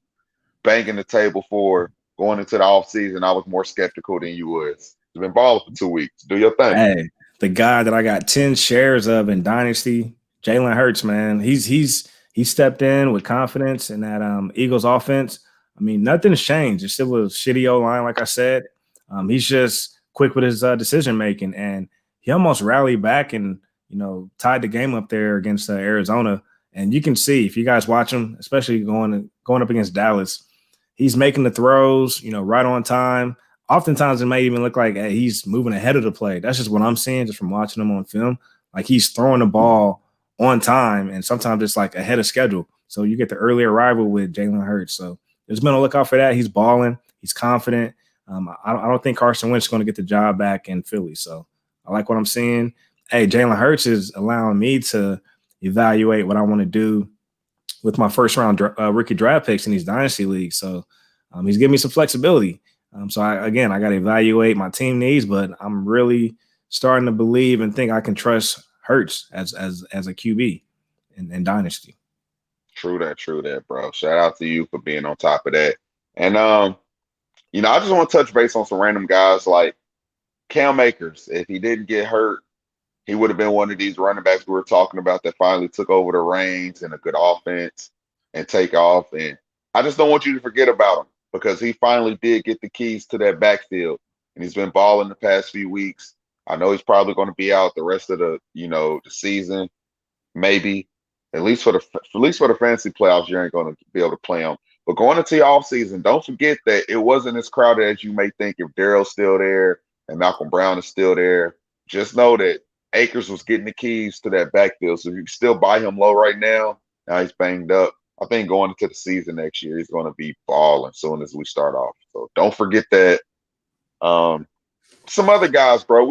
banging the table for going into the offseason. I was more skeptical than you was. You've been balling for 2 weeks. Do your thing. Hey, the guy that I got 10 shares of in Dynasty, Jalen Hurts, man. He stepped in with confidence in that Eagles offense. I mean, nothing's changed. It's still a shitty O-line, like I said. He's just quick with his decision making, and he almost rallied back and tied the game up there against Arizona. And you can see if you guys watch him, especially going up against Dallas, he's making the throws, right on time. Oftentimes it may even look like he's moving ahead of the play. That's just what I'm seeing just from watching him on film. Like he's throwing the ball on time, and sometimes it's like ahead of schedule. So you get the early arrival with Jalen Hurts. So there's been a look out for that. He's balling. He's confident. I don't think Carson Wentz is going to get the job back in Philly. So I like what I'm seeing. Hey, Jalen Hurts is allowing me to evaluate what I want to do with my first-round rookie draft picks in these dynasty leagues. So he's giving me some flexibility. So I got to evaluate my team needs, but I'm really starting to believe and think I can trust Hurts as a QB in Dynasty. True that, bro. Shout out to you for being on top of that. And I just want to touch base on some random guys like Cam Akers. If he didn't get hurt, he would have been one of these running backs we were talking about that finally took over the reins in a good offense and take off. And I just don't want you to forget about him, because he finally did get the keys to that backfield, and he's been balling the past few weeks. I know he's probably going to be out the rest of the the season, maybe at least for the fantasy playoffs. You ain't going to be able to play him. But going into the offseason, don't forget that it wasn't as crowded as you may think. If Daryl's still there and Malcolm Brown is still there, just know that Akers was getting the keys to that backfield. So you can still buy him low right now. Now he's banged up. I think going into the season next year, he's going to be balling as soon as we start off. So don't forget that. Some other guys, bro,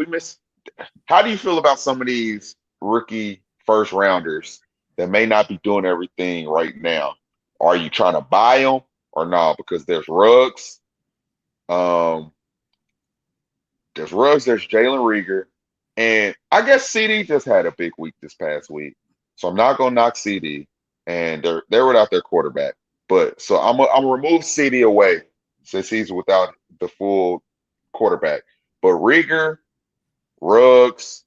how do you feel about some of these rookie first rounders that may not be doing everything right now? Are you trying to buy them or not? Because there's Ruggs. There's Jalen Reagor. And I guess CD just had a big week this past week. So I'm not going to knock CD. And they're without their quarterback. But so I'm gonna remove CD away since he's without the full quarterback. But Reagor, Ruggs,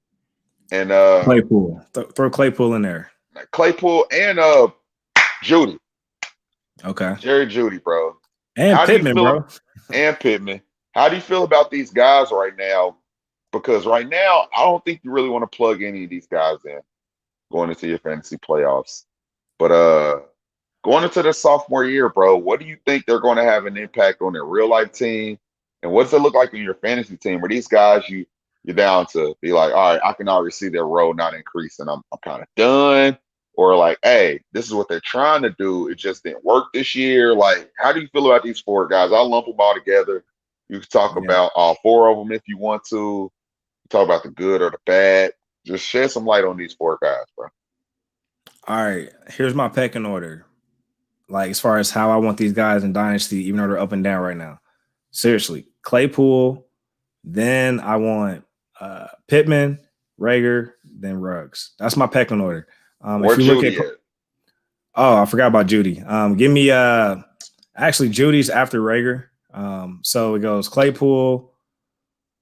and Claypool. Throw Claypool in there. Claypool and Judy. Okay. Jerry Judy, bro. And Pittman, bro. And Pittman. How do you feel about these guys right now? Because right now, I don't think you really want to plug any of these guys in going into your fantasy playoffs. But going into their sophomore year, bro, what do you think they're going to have an impact on their real life team? And what does it look like on your fantasy team? Are these guys you're down to be like, all right, I can already see their role not increasing. I'm kind of done. Or like, hey, this is what they're trying to do. It just didn't work this year. Like, how do you feel about these four guys? I'll lump them all together. You can talk about all four of them if you want to. Talk about the good or the bad. Just shed some light on these four guys, bro. All right, here's my pecking order. Like, as far as how I want these guys in Dynasty, even though they're up and down right now. Seriously, Claypool, then I want Pittman, Reagor, then Ruggs. That's my pecking order. Where Judy at? Oh, I forgot about Judy. Give me actually Judy's after Reagor. So it goes Claypool,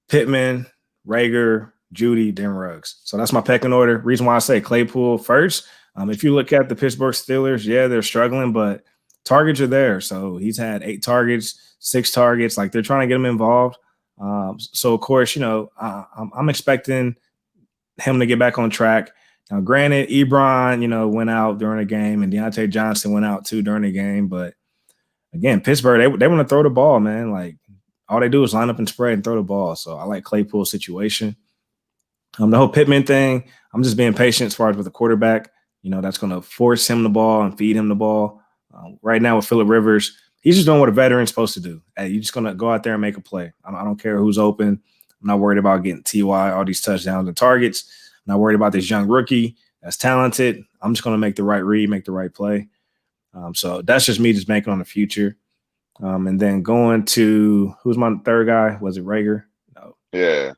Pittman, Reagor, Judy, then Ruggs. So that's my pecking order. Reason why I say Claypool first. If you look at the Pittsburgh Steelers, yeah, they're struggling, but targets are there. So he's had 8 targets, 6 targets. Like, they're trying to get him involved. So of course, I'm expecting him to get back on track. Now, granted, Ebron, went out during the game, and Deontay Johnson went out too during the game. But again, Pittsburgh, they want to throw the ball, man. Like, all they do is line up and spread and throw the ball. So I like Claypool's situation. The whole Pittman thing, I'm just being patient as far as with the quarterback. That's going to force him the ball and feed him the ball. Right now with Phillip Rivers, he's just doing what a veteran's supposed to do. Hey, you're just gonna go out there and make a play. I don't care who's open. I'm not worried about getting TY all these touchdowns and targets. I'm not worried about this young rookie that's talented. I'm just gonna make the right read, make the right play. So that's just me just banking on the future. And then going to who's my third guy? Was it Rager? No. Yeah.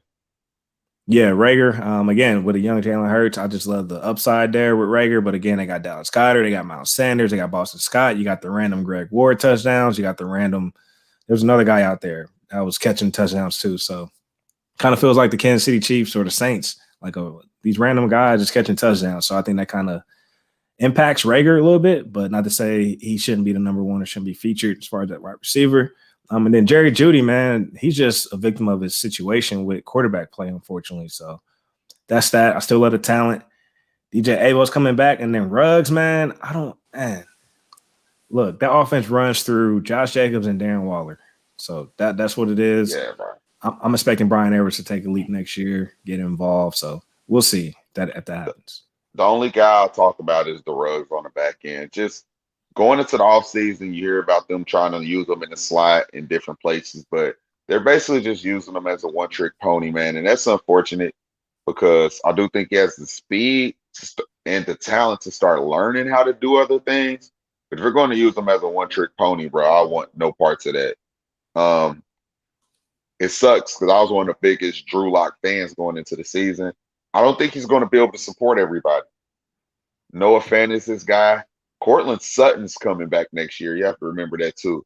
Yeah, Rager. Again, with a young Jalen Hurts, I just love the upside there with Rager. But again, they got Dallas Goedert, they got Miles Sanders, they got Boston Scott. You got the random Greg Ward touchdowns. You got the random. There's another guy out there that was catching touchdowns too. So kind of feels like the Kansas City Chiefs or the Saints, like these random guys just catching touchdowns. So I think that kind of impacts Rager a little bit, but not to say he shouldn't be the number one or shouldn't be featured as far as that wide receiver. And then Jerry Judy, man, he's just a victim of his situation with quarterback play, unfortunately. So that's that. I still love the talent. DJ Abel's coming back. And then Ruggs, man, look, that offense runs through Josh Jacobs and Darren Waller. So that's what it is. Yeah, bro. I'm expecting Brian Edwards to take a leap next year, get involved. So we'll see if that happens. The only guy I'll talk about is the Ruggs on the back end. Just going into the offseason, you hear about them trying to use them in the slot in different places, but they're basically just using them as a one-trick pony, man. And that's unfortunate because I do think he has the speed and the talent to start learning how to do other things. But if you're going to use them as a one-trick pony, bro, I want no parts of that. It sucks because I was one of the biggest Drew Lock fans going into the season. I don't think he's going to be able to support everybody. Noah Fant is this guy. Cortland Sutton's coming back next year. You have to remember that too.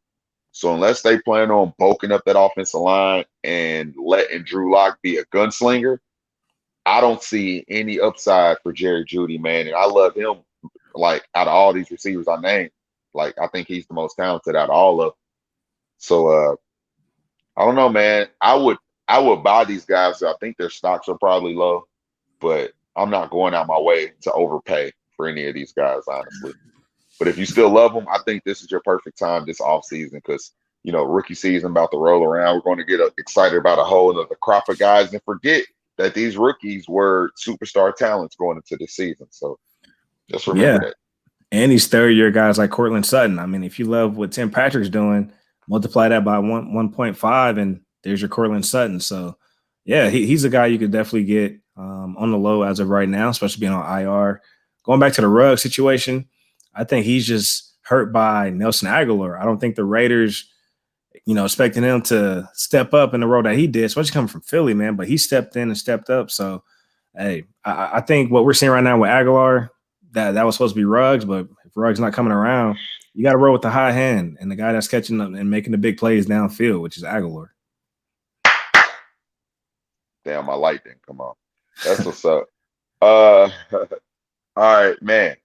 So unless they plan on bulking up that offensive line and letting Drew Lock be a gunslinger, I don't see any upside for Jerry Judy, man. And I love him. Like out of all these receivers I named, like I think he's the most talented out of all of them. So I don't know, man. I would buy these guys. So I think their stocks are probably low, but I'm not going out my way to overpay for any of these guys, honestly. But if you still love them, I think this is your perfect time this offseason because, rookie season about to roll around. We're going to get excited about a whole other crop of guys and forget that these rookies were superstar talents going into this season. So just remember that. And these third-year guys like Cortland Sutton. I mean, if you love what Tim Patrick's doing, multiply that by 1.5, and there's your Cortland Sutton. So, yeah, he's a guy you could definitely get on the low as of right now, especially being on IR. Going back to the Ruggs situation, I think he's just hurt by Nelson Aguilar. I don't think the Raiders, expecting him to step up in the role that he did, especially coming from Philly, man. But he stepped in and stepped up. So, hey, I think what we're seeing right now with Aguilar, that was supposed to be Ruggs, but if Ruggs not coming around, you got to roll with the high hand and the guy that's catching them and making the big plays downfield, which is Aguilar. Damn, my light didn't come on. That's what's up. All right, man.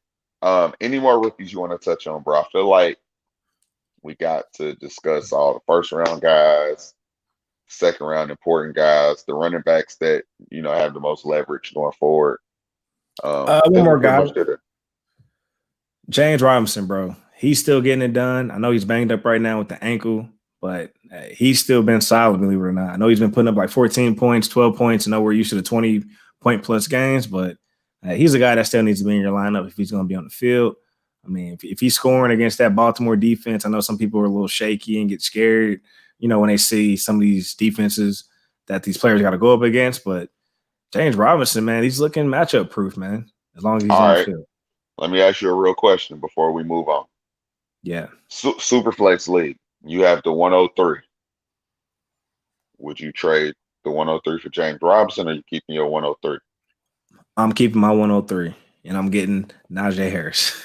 Any more rookies you want to touch on, bro? I feel like we got to discuss all the first round guys, second round important guys, the running backs that have the most leverage going forward. One more guy, James Robinson, bro. He's still getting it done. I know he's banged up right now with the ankle, but he's still been solid, believe it or not. I know he's been putting up like 14 points, 12 points. I know we're used to the 20-point plus games, but he's a guy that still needs to be in your lineup if he's going to be on the field. I mean, if he's scoring against that Baltimore defense, I know some people are a little shaky and get scared, when they see some of these defenses that these players got to go up against. But James Robinson, man, he's looking matchup proof, man, as long as he's on the field. Let me ask you a real question before we move on. Yeah. Superflex League, you have the 103. Would you trade the 103 for James Robinson, or are you keeping your 103? I'm keeping my 103, and I'm getting Najee Harris.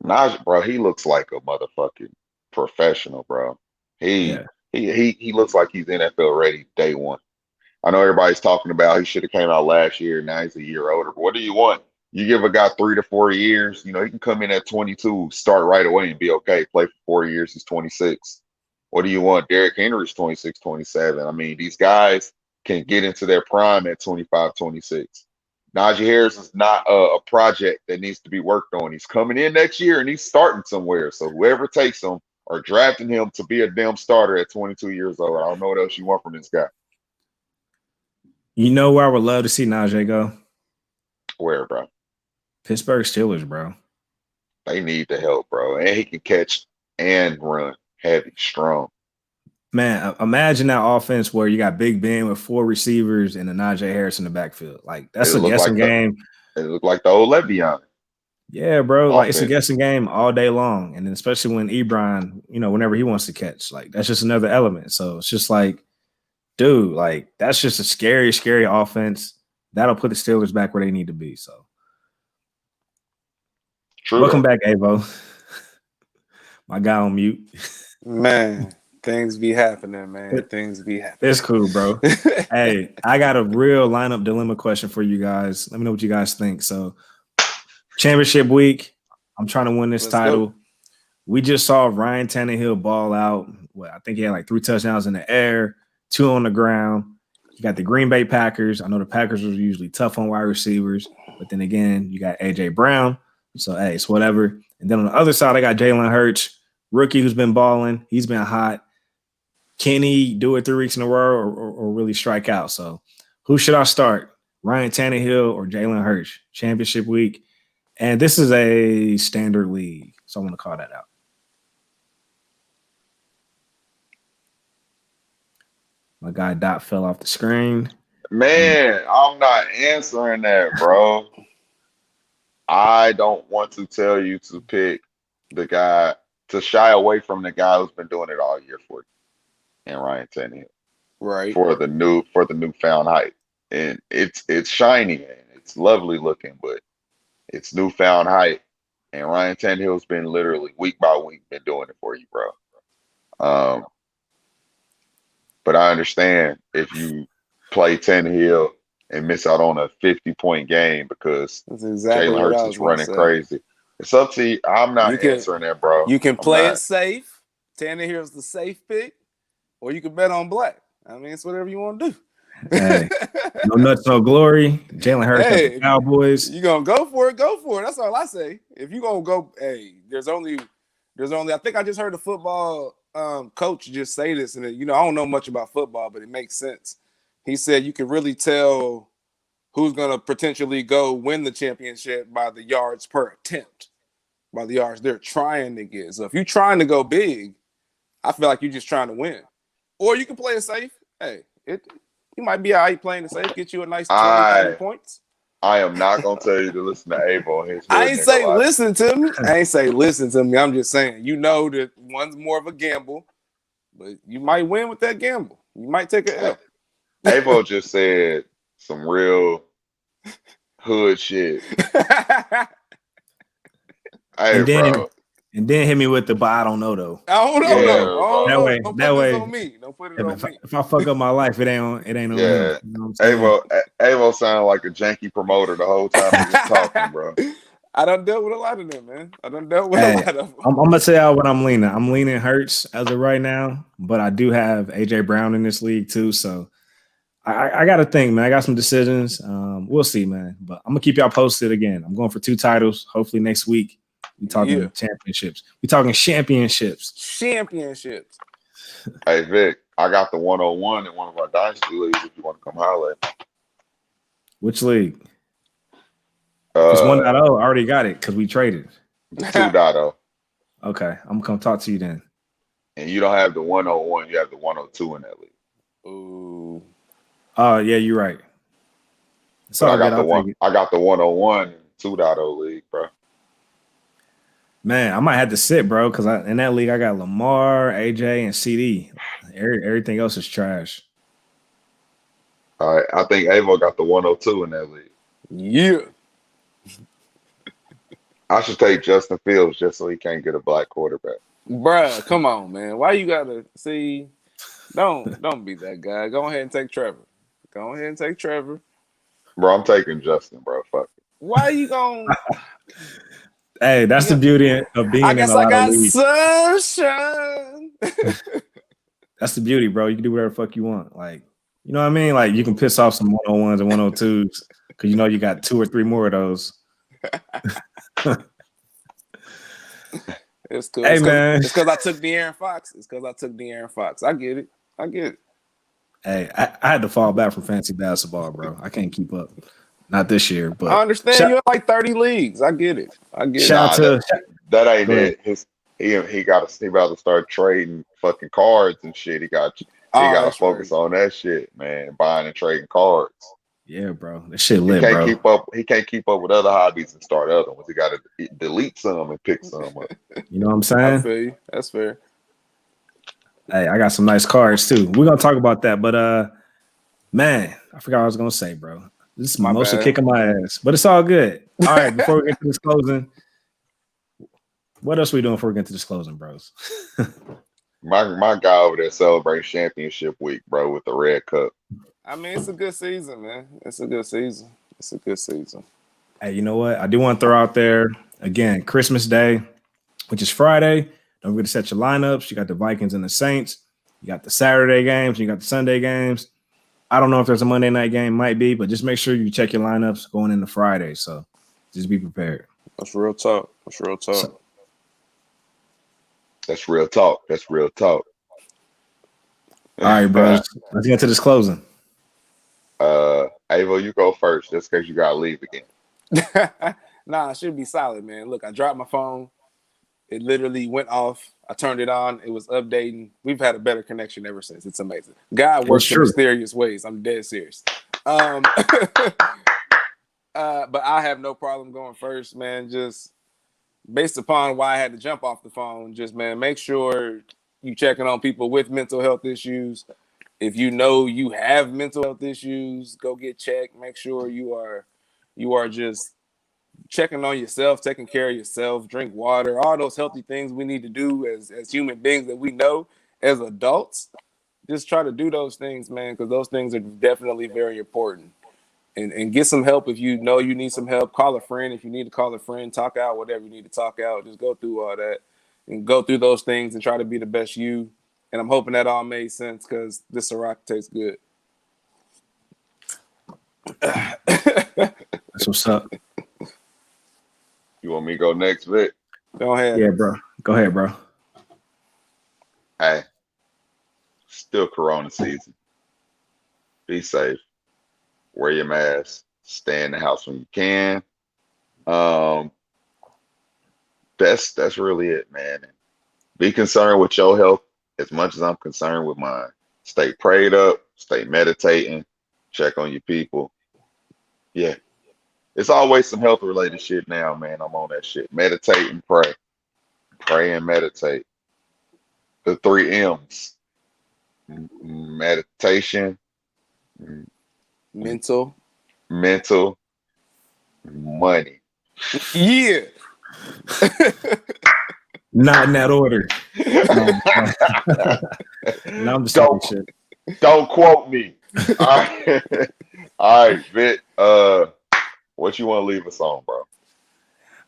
Najee, bro, he looks like a motherfucking professional, bro. He looks like he's NFL ready day one. I know everybody's talking about he should have came out last year. Now he's a year older. But what do you want? You give a guy 3 to 4 years. He can come in at 22, start right away and be okay. Play for 4 years. He's 26. What do you want? Derrick Henry's 26, 27. I mean, these guys can get into their prime at 25, 26. Najee Harris is not a project that needs to be worked on. He's coming in next year and he's starting somewhere. So whoever takes him or drafting him to be a damn starter at 22 years old, I don't know what else you want from this guy. You know where I would love to see Najee go? Where, bro? Pittsburgh Steelers, bro. They need the help, bro. And he can catch and run. heavy, strong. Man, imagine that offense where you got Big Ben with 4 receivers and a Najee Harris in the backfield. Like, that's a guessing game. It looked like the old Le'Veon. Yeah, bro. Like, it's a Offense. guessing game all day long. And then especially when Ebron, whenever he wants to catch, like, that's just another element. So it's just like, dude, like, that's just a scary, scary offense. That'll put the Steelers back where they need to be. So, True. Welcome back, Avo. My guy on mute. Man, things be happening, man. Things be happening. It's cool, bro. Hey, I got a real lineup dilemma question for you guys. Let me know what you guys think. So, championship week, I'm trying to win this title. Go. We just saw Ryan Tannehill ball out. Well, I think he had like 3 touchdowns in the air, 2 on the ground. You got the Green Bay Packers. I know the Packers are usually tough on wide receivers, but then again, you got A.J. Brown. So, hey, it's whatever. And then on the other side, I got Jalen Hurts, rookie who's been balling. He's been hot. Can he do it 3 weeks in a row or really strike out? So, who should I start? Ryan Tannehill or Jalen Hurts? Championship week. And this is a standard league, so I'm going to call that out. My guy Dot fell off the screen. Man, I'm not answering that, bro. I don't want to tell you to pick the guy, to shy away from the guy who's been doing it all year for you, and Ryan Tannehill, Right. for the newfound hype, and it's shiny and it's lovely looking, but it's newfound hype, and Ryan Tannehill's been literally week by week been doing it for you, bro. But I understand if you play Tannehill and miss out on a 50-point game because That's exactly Jalen what I Hurts was is gonna running say. crazy. It's up to you. I'm not answering that, bro. You can I'm play not. it safe. Tannehill's the safe pick, or you can bet on black. I mean, it's whatever you want to do. Hey, no nuts, no glory. Jalen Hurts got the Cowboys. You gonna go for it? Go for it. That's all I say. If you gonna go, hey, there's only. I think I just heard a football coach just say this, and I don't know much about football, but it makes sense. He said you can really tell who's gonna potentially go win the championship by the yards per attempt, by the yards they're trying to get. So if you're trying to go big, I feel like you're just trying to win, or you can play it safe. Hey, you might be all right playing it safe, get you a nice 20, 30 points. I am not gonna tell you to listen to Avo and his. I ain't say listen to me. I'm just saying, that one's more of a gamble, but you might win with that gamble. You might take a L. Avo just said some real hood shit. Hey, bro. And then hit me with the, but I don't know though. I don't know. Yeah, though. That way, don't that put way. this on me. Don't put it on me. If I fuck up my life, it ain't on Yeah. me. You know what I'm saying? Avo sounded like a janky promoter the whole time he was talking, bro. I done dealt with a lot of them, man. I done dealt with a lot of them. I'm gonna tell y'all what I'm leaning. I'm leaning Hurts as of right now, but I do have A.J. Brown in this league too. So I got to think, man. I got some decisions. We'll see, man. But I'm gonna keep y'all posted again. I'm going for 2 titles. Hopefully next week. We talking championships. We talking championships. Championships. Hey Vic, I got the 101 in one of our Dynasty leagues if you want to come holler. Which league? It's 1.0. I already got it because we traded. The 2.0. Okay, I'm gonna come talk to you then. And you don't have the 101, you have the 102 in that league. Ooh. Oh yeah, you're right. So I got the 101 in 2.0 league, bro. Man, I might have to sit, bro, because in that league I got Lamar, AJ, and CD. Everything else is trash. All right, I think Avo got the 102 in that league. Yeah. I should take Justin Fields just so he can't get a black quarterback. Bruh, come on, man. Why you gotta see? Don't be that guy. Go ahead and take Trevor. Go ahead and take Trevor. Bro, I'm taking Justin, bro. Fuck it. Why you gonna? Hey, that's the beauty of being in a lot of leagues. Sunshine. That's the beauty, bro. You can do whatever the fuck you want. Like, you know what I mean? Like, you can piss off some 101s and 102s because you got 2 or 3 more of those. It's cool. Hey, man. It's because I took De'Aaron Fox. I get it. Hey, I had to fall back from fantasy basketball, bro. I can't keep up. Not this year, but I understand you have like 30 leagues. I get it. That ain't it. he about to start trading fucking cards and shit. He got to That's focus right. on that shit, man. Buying and trading cards. Yeah, bro. That shit He lit, can't bro. keep up. He can't keep up with other hobbies and start other ones. He got to delete some and pick some up. You know what I'm I saying? feel you. That's fair. Hey, I got some nice cards too. We're gonna talk about that, but man, I forgot what I was gonna say, bro. This is My mimosa bad. kicking my ass, but it's all good. All right, before we get to this closing, what else we doing before we get to this closing, bros? My guy over there celebrating championship week, bro, with the red cup. I mean, it's a good season, man. It's a good season. It's a good season. Hey, you know what? I do want to throw out there again, Christmas Day, which is Friday. Don't forget to set your lineups. You got the Vikings and the Saints. You got the Saturday games. You got the Sunday games. I don't know if there's a Monday night game, might be, but just make sure you check your lineups going into Friday. So just be prepared. That's real talk. That's real talk. That's real talk. That's real talk. All right, bro. Let's get to this closing. Avo, you go first, just because you gotta leave again. Nah, it should be solid, man. Look, I dropped my phone. It literally went off. I turned it on. It was updating. We've had a better connection ever since. It's amazing. God works in mysterious ways. I'm dead serious. But I have no problem going first, man. Just based upon why I had to jump off the phone, just, man, make sure you checking on people with mental health issues. If you know you have mental health issues, go get checked. Make sure you are just checking on yourself, taking care of yourself, drink water, all those healthy things we need to do as human beings that we know as adults. Just try to do those things, man, because those things are definitely very important. And get some help if you know you need some help. Call a friend if you need to call a friend. Talk out whatever you need to talk out. Just go through all that and go through those things and try to be the best you. And I'm hoping that all made sense because this Ciroc tastes good. That's what's up. You want me to go next, Vic? Go ahead. Yeah, bro. Go ahead, bro. Hey, still Corona season. Be safe. Wear your mask. Stay in the house when you can. That's really it, man. Be concerned with your health as much as I'm concerned with mine. Stay prayed up. Stay meditating. Check on your people. Yeah. It's always some health related shit now, man. I'm on that shit. Meditate and pray. Pray and meditate. The 3 M's. Meditation, Mental, money. Yeah. Not in that order. No, I'm just talking shit. Don't quote me. All right. All right, Vic. What you want to leave us on, bro?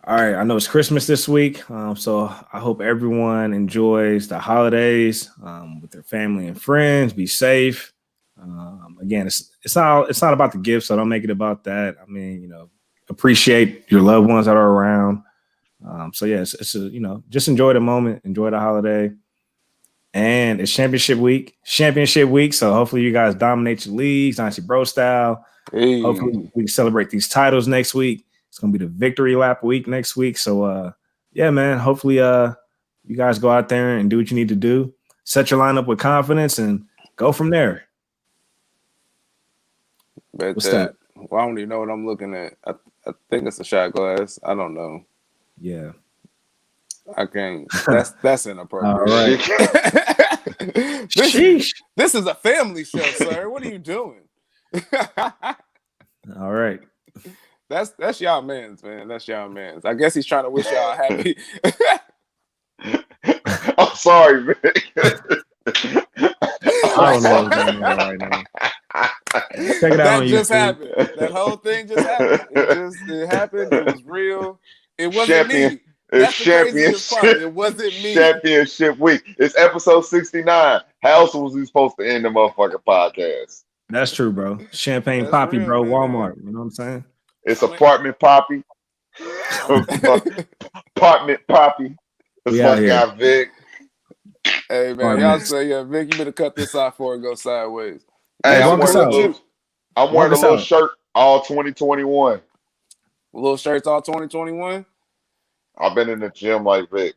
All right, I know it's Christmas this week, so I hope everyone enjoys the holidays with their family and friends. Be safe. Again, it's not about the gifts, so don't make it about that. I mean, appreciate your loved ones that are around. So yeah, it's just enjoy the moment, enjoy the holiday, and it's championship week. So hopefully you guys dominate your leagues, Dynasty Bro style. Hey. Hopefully we can celebrate these titles next week. It's gonna be the victory lap week next week. So yeah, man. Hopefully you guys go out there and do what you need to do. Set your lineup with confidence and go from there. What's that? Well, I don't even know what I'm looking at. I think it's a shot glass. I don't know. Yeah. I can't. That's inappropriate. All right. This is a family show, sir. What are you doing? All right. That's y'all man's, man. That's y'all man's. I guess he's trying to wish y'all happy. I'm sorry, Vic. I don't know what's going on right now. Check it out. That just happened. That whole thing just happened. It happened. It was real. It wasn't me. That's the craziest part. It wasn't me. Championship week. It's episode 69. How else was we supposed to end the motherfucking podcast? That's true, bro. Champagne That's Poppy, real, bro. man. Walmart. You know what I'm saying? It's apartment Poppy. Apartment Poppy. That's my guy, Vic. Hey, man. Y'all say, yeah, Vic, you better cut this off before it goes sideways. Hey, I'm wearing a little shirt all 2021. Little shirts all 2021? I've been in the gym like Vic.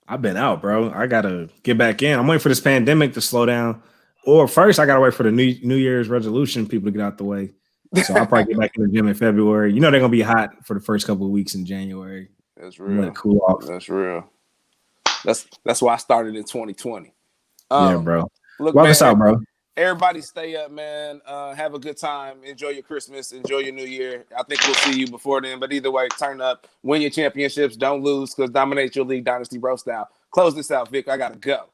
I've been out, bro. I gotta get back in. I'm waiting for this pandemic to slow down. Or first, I gotta wait for the New Year's resolution people to get out the way. So I'll probably get back in the gym in February. You know they're gonna be hot for the first couple of weeks in January. That's real. Let it cool off. That's real. That's why I started in 2020. Yeah, bro. Look, Walk man, us out, bro. Everybody stay up, man. Have a good time. Enjoy your Christmas. Enjoy your New Year. I think we'll see you before then. But either way, turn up. Win your championships. Don't lose because dominate your league dynasty bro style. Close this out, Vic. I got to go.